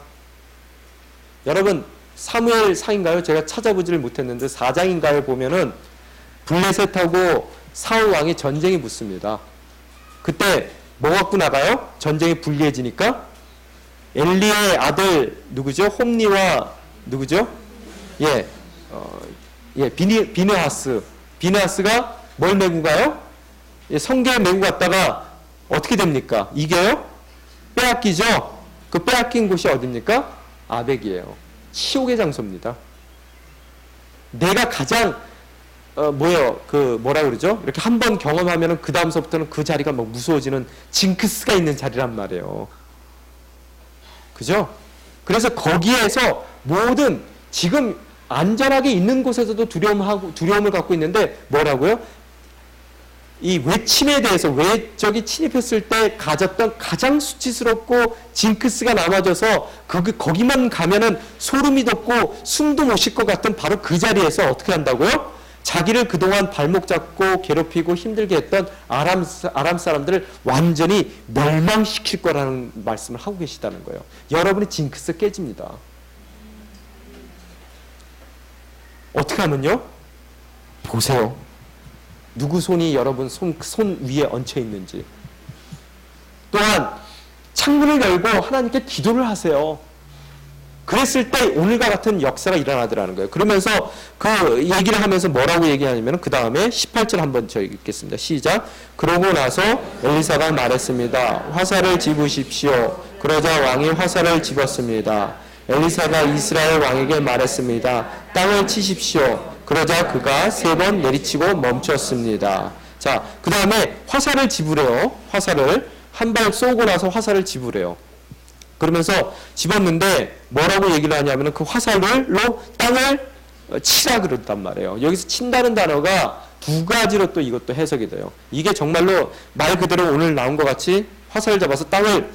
여러분, 사무엘상인가요? 제가 찾아보지를 못했는데 4장인가요? 보면은 블레셋하고 사울 왕이 전쟁이 붙습니다. 그때 뭐 갖고 나가요? 전쟁이 불리해지니까 엘리의 아들 누구죠? 홈니와 누구죠? 비느하스가 뭘 메고 가요? 성게를 메고 갔다가 어떻게 됩니까? 이겨요? 빼앗기죠? 그 빼앗긴 곳이 어딥니까? 아벡이에요. 치욕의 장소입니다. 내가 가장 뭐라 그러죠? 이렇게 한번 경험하면은 그 다음서부터는 그 자리가 막 무서워지는 징크스가 있는 자리란 말이에요. 그죠? 그래서 거기에서 모든 지금 안전하게 있는 곳에서도 두려움을 갖고 있는데 뭐라고요? 이 외침에 대해서 외적이 침입했을 때 가졌던 가장 수치스럽고 징크스가 남아져서 거기만 가면은 소름이 돋고 숨도 못 쉴 것 같은 바로 그 자리에서 어떻게 한다고요? 자기를 그동안 발목 잡고 괴롭히고 힘들게 했던 아람 사람들을 완전히 멸망시킬 거라는 말씀을 하고 계시다는 거예요. 여러분의 징크스 깨집니다. 어떻게 하면요? 보세요. 누구 손이 여러분 손 위에 얹혀 있는지. 또한 창문을 열고 하나님께 기도를 하세요. 그랬을 때 오늘과 같은 역사가 일어나더라는 거예요. 그러면서 그 얘기를 하면서 뭐라고 얘기하냐면 그 다음에 18절 한번 저 읽겠습니다. 시작. 그러고 나서 엘리사가 말했습니다. 화살을 집으십시오. 그러자 왕이 화살을 집었습니다. 엘리사가 이스라엘 왕에게 말했습니다. 땅을 치십시오. 그러자 그가 3번 내리치고 멈췄습니다. 자, 그 다음에 화살을 집으래요. 화살을 한 발 쏘고 나서 화살을 집으래요. 그러면서 집었는데 뭐라고 얘기를 하냐면 그 화살로 땅을 치라 그랬단 말이에요. 여기서 친다는 단어가 두 가지로 또 이것도 해석이 돼요. 이게 정말로 말 그대로 오늘 나온 것 같이 화살을 잡아서 땅을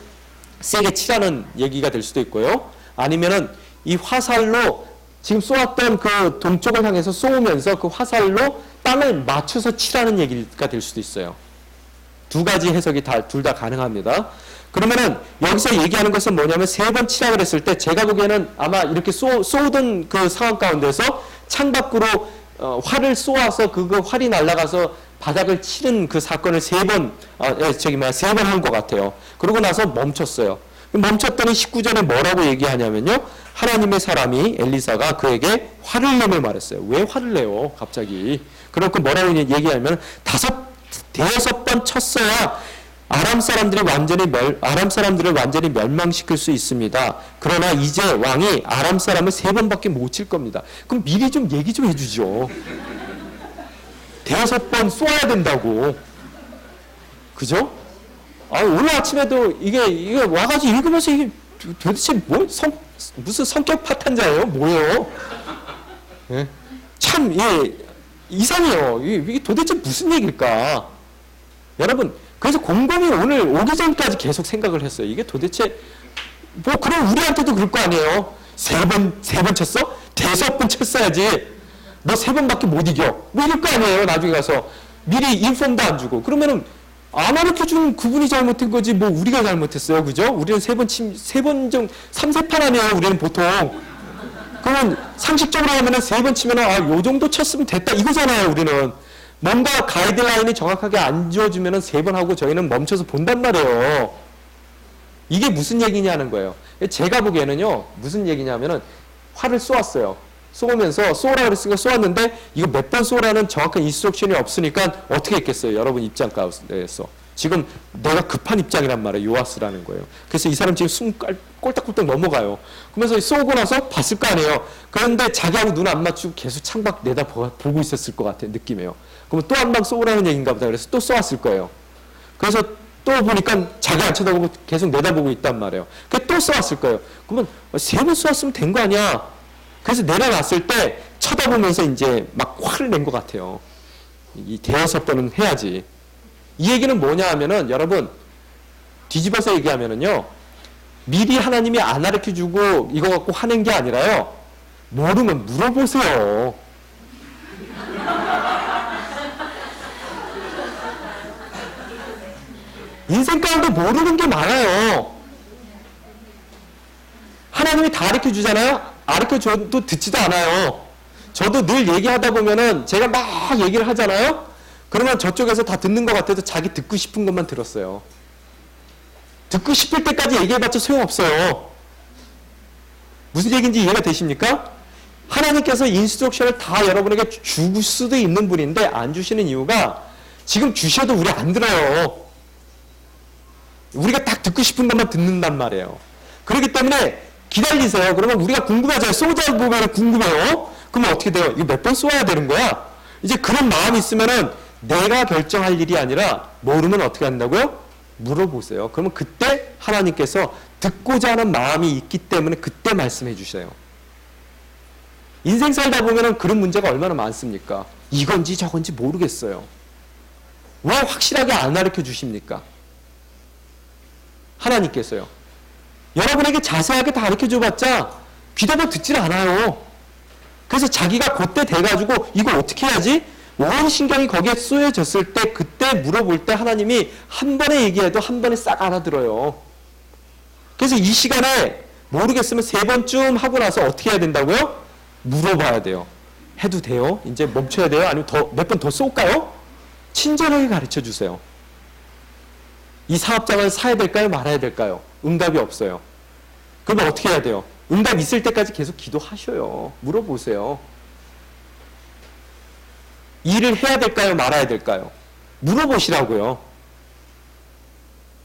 세게 치라는 얘기가 될 수도 있고요. 아니면은 이 화살로 지금 쏘았던 그 동쪽을 향해서 쏘면서 그 화살로 땅을 맞춰서 치라는 얘기가 될 수도 있어요. 두 가지 해석이 둘 다 가능합니다. 그러면은 여기서 얘기하는 것은 뭐냐면 3번 치라 그랬을 때 제가 보기에는 아마 이렇게 쏘던 그 상황 가운데서 창밖으로 활을 쏘아서 그 활이 날아가서 바닥을 치는 그 사건을 3번 한 것 같아요. 그러고 나서 멈췄어요. 멈췄더니 19절에 뭐라고 얘기하냐면요. 하나님의 사람이 엘리사가 그에게 화를 내며 말했어요. 왜 화를 내요? 갑자기. 그렇고 뭐라고 얘기하면 5-6번 쳤어야 아람 사람들을 완전히 멸망시킬 수 있습니다. 그러나 이제 왕이 아람 사람을 3번밖에 못 칠 겁니다. 그럼 미리 좀 얘기 좀 해주죠. 5번 쏘아야 된다고. 그죠? 오늘 아침에도 이게 와가지고 읽으면서 이게 도대체 무슨 성격 파탄자예요? 뭐예요? 예? 참, 이상해요. 이게 도대체 무슨 얘기일까? 여러분, 그래서 곰곰이 오늘 오기 전까지 계속 생각을 했어요. 이게 도대체, 그럼 우리한테도 그럴 거 아니에요? 3번 쳤어? 5번 쳤어야지. 너 3번밖에 못 이겨. 이럴 거 아니에요? 나중에 가서. 미리 인폼도 안 주고. 그러면은, 안 가르쳐준 그분이 잘못한 거지, 우리가 잘못했어요. 그죠? 우리는 3번 3세판 아니에요. 우리는 보통. 그러면 상식적으로 하면은 3번 치면은, 요 정도 쳤으면 됐다. 이거잖아요, 우리는. 뭔가 가이드라인이 정확하게 안 지어주면은 3번 하고 저희는 멈춰서 본단 말이에요. 이게 무슨 얘기냐는 거예요. 제가 보기에는요, 무슨 얘기냐면은, 활을 쏘았어요. 쏘면서 쏘라 그랬으니까 쏘았는데 이거 몇 번 쏘라는 정확한 인스트럭션이 없으니까 어떻게 했겠어요? 여러분 입장 가운데서. 지금 내가 급한 입장이란 말이에요. 요아스라는 거예요. 그래서 이 사람 지금 숨 꼴딱꼴딱 넘어가요. 그러면서 쏘고 나서 봤을 거 아니에요. 그런데 자기하고 눈 안 맞추고 계속 창밖 보고 있었을 것 같아요. 느낌이에요. 그러면 또 한 방 쏘라는 얘기인가 보다. 그래서 또 쏘았을 거예요. 그래서 또 보니까 자기 안 쳐다보고 계속 내다보고 있단 말이에요. 그래서 또 쏘았을 거예요. 그러면 3번 쏘았으면 된 거 아니야. 그래서 내려놨을 때 쳐다보면서 이제 막 화를 낸 것 같아요. 이 5번은 해야지. 이 얘기는 뭐냐 하면은 여러분 뒤집어서 얘기하면은요. 미리 하나님이 안 가르쳐주고 이거 갖고 화낸 게 아니라요. 모르면 물어보세요. 인생 가운데 모르는 게 많아요. 하나님이 다 가르쳐주잖아요. 가르쳐줘도 듣지도 않아요. 저도 늘 얘기하다 보면은 제가 막 얘기를 하잖아요. 그러면 저쪽에서 다 듣는 것 같아도 자기 듣고 싶은 것만 들었어요. 듣고 싶을 때까지 얘기해봤자 소용없어요. 무슨 얘기인지 이해가 되십니까? 하나님께서 인스트럭션을 다 여러분에게 줄 수도 있는 분인데 안 주시는 이유가 지금 주셔도 우리 안 들어요. 우리가 딱 듣고 싶은 것만 듣는단 말이에요. 그렇기 때문에 기다리세요. 그러면 우리가 궁금하잖아요. 쏘자 보면 궁금해요. 그러면 어떻게 돼요? 이거 몇 번 쏘아야 되는 거야? 이제 그런 마음이 있으면은 내가 결정할 일이 아니라 모르면 어떻게 한다고요? 물어보세요. 그러면 그때 하나님께서 듣고자 하는 마음이 있기 때문에 그때 말씀해 주셔요. 인생 살다 보면은 그런 문제가 얼마나 많습니까? 이건지 저건지 모르겠어요. 왜 확실하게 안 가르쳐 주십니까? 하나님께서요. 여러분에게 자세하게 다 가르쳐 줘봤자 귀담아 듣질 않아요. 그래서 자기가 그때 돼가지고 이거 어떻게 해야지? 온 신경이 거기에 쏘여졌을 때 그때 물어볼 때 하나님이 한 번에 얘기해도 한 번에 싹 알아들어요. 그래서 이 시간에 모르겠으면 3번쯤 하고 나서 어떻게 해야 된다고요? 물어봐야 돼요. 해도 돼요? 이제 멈춰야 돼요? 아니면 몇 번 더 쏠까요? 친절하게 가르쳐 주세요. 이 사업장을 사야 될까요? 말아야 될까요? 응답이 없어요. 그러면 어떻게 해야 돼요? 응답 있을 때까지 계속 기도하셔요. 물어보세요. 일을 해야 될까요? 말아야 될까요? 물어보시라고요.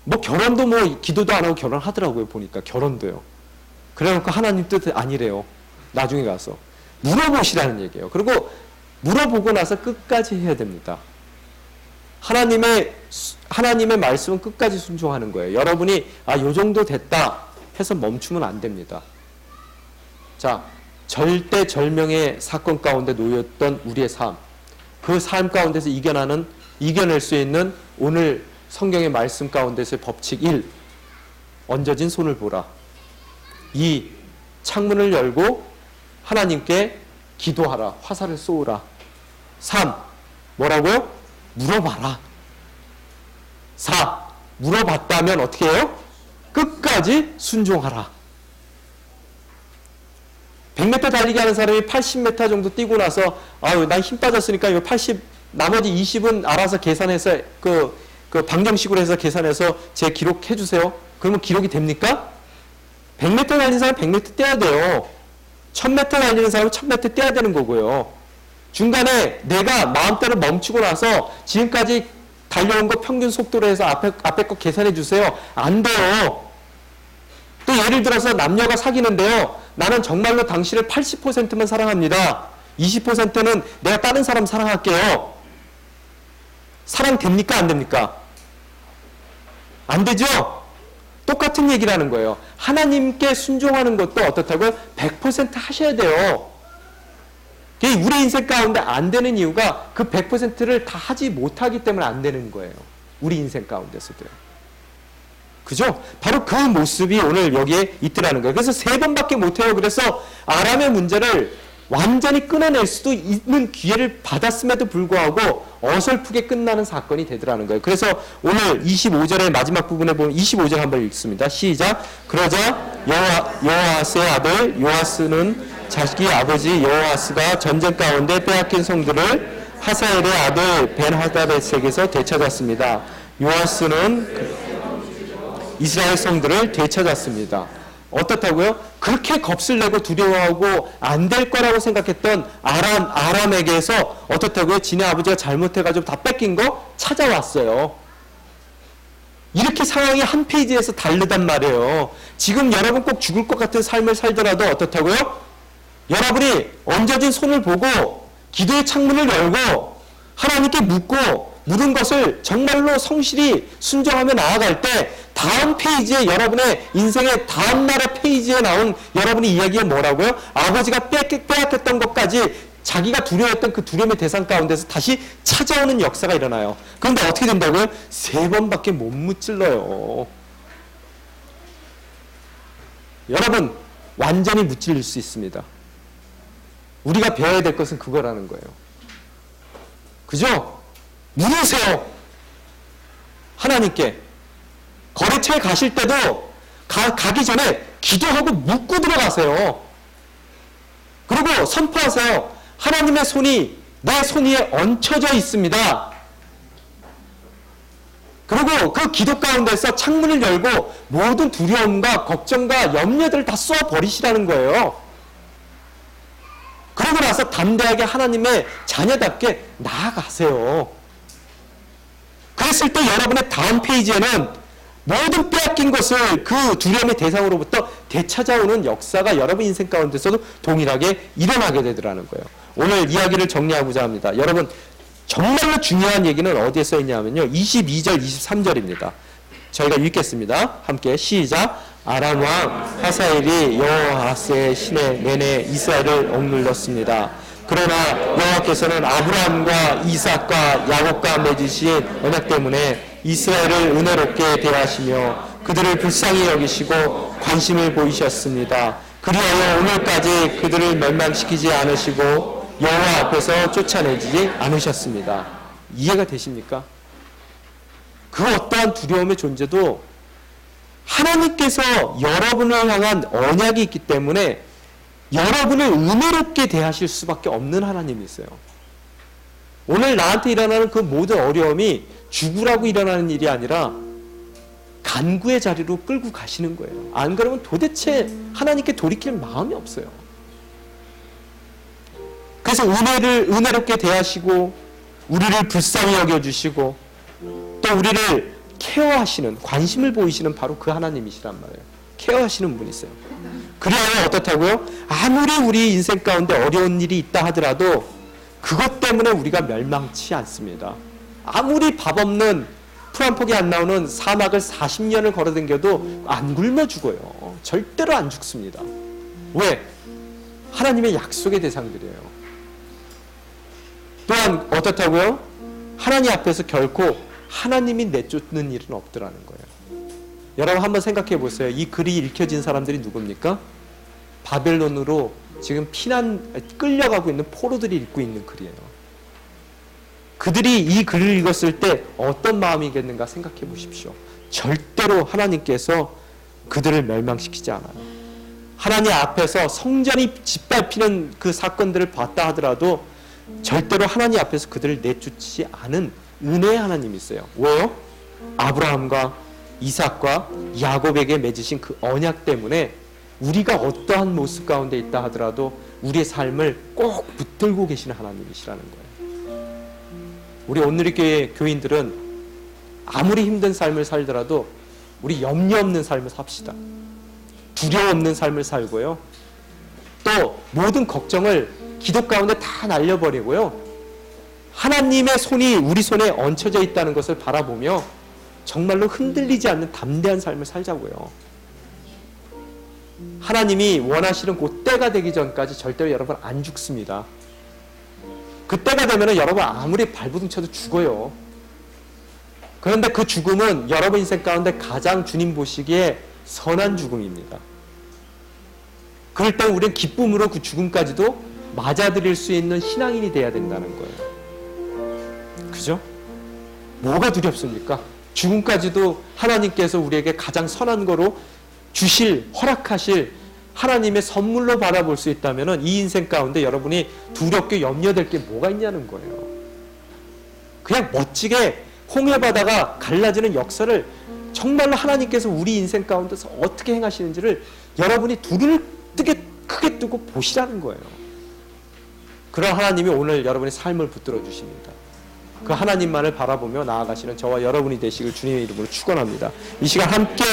뭐 결혼도 뭐 기도도 안 하고 결혼하더라고요. 보니까 결혼도요. 그래놓고 하나님 뜻 아니래요. 나중에 가서. 물어보시라는 얘기예요. 그리고 물어보고 나서 끝까지 해야 됩니다. 하나님의 말씀은 끝까지 순종하는 거예요. 여러분이 요 정도 됐다 해서 멈추면 안 됩니다. 자, 절대절명의 사건 가운데 놓였던 우리의 삶, 그 삶 가운데서 이겨낼 수 있는 오늘 성경의 말씀 가운데서의 법칙 1, 얹어진 손을 보라. 2, 창문을 열고 하나님께 기도하라. 화살을 쏘으라. 3, 뭐라고요? 물어봐라. 4, 물어봤다면 어떻게 해요? 끝까지 순종하라. 100m 달리기 하는 사람이 80m 정도 뛰고 나서 난 힘 빠졌으니까 이거 80, 나머지 20은 알아서 계산해서 그 방정식으로 해서 계산해서 제 기록해 주세요. 그러면 기록이 됩니까? 100m 달리는 사람 100m 뛰어야 돼요. 1000m 달리는 사람은 1000m 뛰어야 되는 거고요. 중간에 내가 마음대로 멈추고 나서 지금까지 달려온 거 평균 속도로 해서 앞에 거 계산해 주세요. 안 돼요. 또 예를 들어서 남녀가 사귀는데요. 나는 정말로 당신을 80%만 사랑합니다. 20%는 내가 다른 사람 사랑할게요. 사랑 됩니까? 안 됩니까? 안 되죠? 똑같은 얘기라는 거예요. 하나님께 순종하는 것도 어떻다고요? 100% 하셔야 돼요. 우리 인생 가운데 안 되는 이유가 그 100%를 다 하지 못하기 때문에 안 되는 거예요. 우리 인생 가운데서도요. 그죠? 바로 그 모습이 오늘 여기에 있더라는 거예요. 그래서 3번밖에 못해요. 그래서 아람의 문제를 완전히 끊어낼 수도 있는 기회를 받았음에도 불구하고 어설프게 끝나는 사건이 되더라는 거예요. 그래서 오늘 25절의 마지막 부분에 보면 25절 한번 읽습니다. 시작. 그러자 여호아스의 아들 요아스는 자기 아버지 여호아스가 전쟁 가운데 빼앗긴 성들을 하사엘의 아들 벤하다벳에게서 되찾았습니다. 요아스는 이스라엘 성들을 되찾았습니다. 어떻다고요? 그렇게 겁을 내고 두려워하고 안 될 거라고 생각했던 아람에게서 어떻다고요? 지네 아버지가 잘못해가지고 다 뺏긴 거 찾아왔어요. 이렇게 상황이 한 페이지에서 다르단 말이에요. 지금 여러분 꼭 죽을 것 같은 삶을 살더라도 어떻다고요? 여러분이 얹어진 손을 보고 기도의 창문을 열고 하나님께 묻고 물은 것을 정말로 성실히 순종하며 나아갈 때 다음 페이지에 여러분의 인생의 다음 날의 페이지에 나온 여러분의 이야기가 뭐라고요? 아버지가 빼앗겼던 것까지 자기가 두려워했던 그 두려움의 대상 가운데서 다시 찾아오는 역사가 일어나요. 그런데 어떻게 된다고요? 3번밖에 못 무찔러요. 여러분 완전히 무찔릴 수 있습니다. 우리가 배워야 될 것은 그거라는 거예요. 그죠? 물으세요. 하나님께. 거래처에 가실 때도 가기 전에 기도하고 묻고 들어가세요. 그리고 선포하세요. 하나님의 손이 내 손 위에 얹혀져 있습니다. 그리고 그 기도 가운데서 창문을 열고 모든 두려움과 걱정과 염려들을 다 쏘아버리시라는 거예요. 그러고 나서 담대하게 하나님의 자녀답게 나아가세요. 그랬을 때 여러분의 다음 페이지에는 모든 빼앗긴 것을 그 두려움의 대상으로부터 되찾아오는 역사가 여러분 인생 가운데서도 동일하게 일어나게 되더라는 거예요. 오늘 이야기를 정리하고자 합니다. 여러분, 정말로 중요한 얘기는 어디에 써 있냐면요. 22절, 23절입니다. 저희가 읽겠습니다. 함께 시작. 아람 왕 하사엘이 여호아스의 시내 내내 이스라엘을 억눌렀습니다. 그러나 여호와께서는 아브라함과 이삭과 야곱과 맺으신 언약 때문에 이스라엘을 은혜롭게 대하시며 그들을 불쌍히 여기시고 관심을 보이셨습니다. 그리하여 오늘까지 그들을 멸망시키지 않으시고 여호와 앞에서 쫓아내지 않으셨습니다. 이해가 되십니까? 그 어떠한 두려움의 존재도 하나님께서 여러분을 향한 언약이 있기 때문에 여러분을 은혜롭게 대하실 수밖에 없는 하나님이세요. 오늘 나한테 일어나는 그 모든 어려움이 죽으라고 일어나는 일이 아니라 간구의 자리로 끌고 가시는 거예요. 안 그러면 도대체 하나님께 돌이킬 마음이 없어요. 그래서 은혜롭게 대하시고 우리를 불쌍히 여겨주시고 또 우리를 케어하시는, 관심을 보이시는 바로 그 하나님이시란 말이에요. 케어하시는 분이세요. 그래야 어떻다고요? 아무리 우리 인생 가운데 어려운 일이 있다 하더라도 그것 때문에 우리가 멸망치 않습니다. 아무리 밥 없는 풀 한 폭이 안 나오는 사막을 40년을 걸어다녀도 안 굶어 죽어요. 절대로 안 죽습니다. 왜? 하나님의 약속의 대상들이에요. 또한 어떻다고요? 하나님 앞에서 결코 하나님이 내쫓는 일은 없더라는 거예요. 여러분 한번 생각해 보세요. 이 글이 읽혀진 사람들이 누굽니까? 바벨론으로 지금 끌려가고 있는 포로들이 읽고 있는 글이에요. 그들이 이 글을 읽었을 때 어떤 마음이겠는가 생각해 보십시오. 절대로 하나님께서 그들을 멸망시키지 않아요. 하나님 앞에서 성전이 짓밟히는 그 사건들을 봤다 하더라도 절대로 하나님 앞에서 그들을 내쫓지 않은 은혜의 하나님이 있어요. 왜요? 아브라함과 이삭과 야곱에게 맺으신 그 언약 때문에 우리가 어떠한 모습 가운데 있다 하더라도 우리의 삶을 꼭 붙들고 계시는 하나님이시라는 거예요. 우리 온누리교회 교인들은 아무리 힘든 삶을 살더라도 우리 염려 없는 삶을 삽시다. 두려움 없는 삶을 살고요. 또 모든 걱정을 기도 가운데 다 날려버리고요. 하나님의 손이 우리 손에 얹혀져 있다는 것을 바라보며 정말로 흔들리지 않는 담대한 삶을 살자고요. 하나님이 원하시는 그 때가 되기 전까지 절대로 여러분 안 죽습니다. 그 때가 되면 여러분 아무리 발버둥 쳐도 죽어요. 그런데 그 죽음은 여러분 인생 가운데 가장 주님 보시기에 선한 죽음입니다. 그럴 때 우리는 기쁨으로 그 죽음까지도 맞아들일 수 있는 신앙인이 돼야 된다는 거예요. 그죠? 뭐가 두렵습니까? 죽음까지도 하나님께서 우리에게 가장 선한 거로 허락하실 하나님의 선물로 바라볼 수 있다면 이 인생 가운데 여러분이 두렵게 염려될 게 뭐가 있냐는 거예요. 그냥 멋지게 홍해바다가 갈라지는 역사를 정말로 하나님께서 우리 인생 가운데서 어떻게 행하시는지를 여러분이 눈을 크게 뜨고 보시라는 거예요. 그런 하나님이 오늘 여러분의 삶을 붙들어 주십니다. 그 하나님만을 바라보며 나아가시는 저와 여러분이 되시길 주님의 이름으로 축원합니다. 이 시간 함께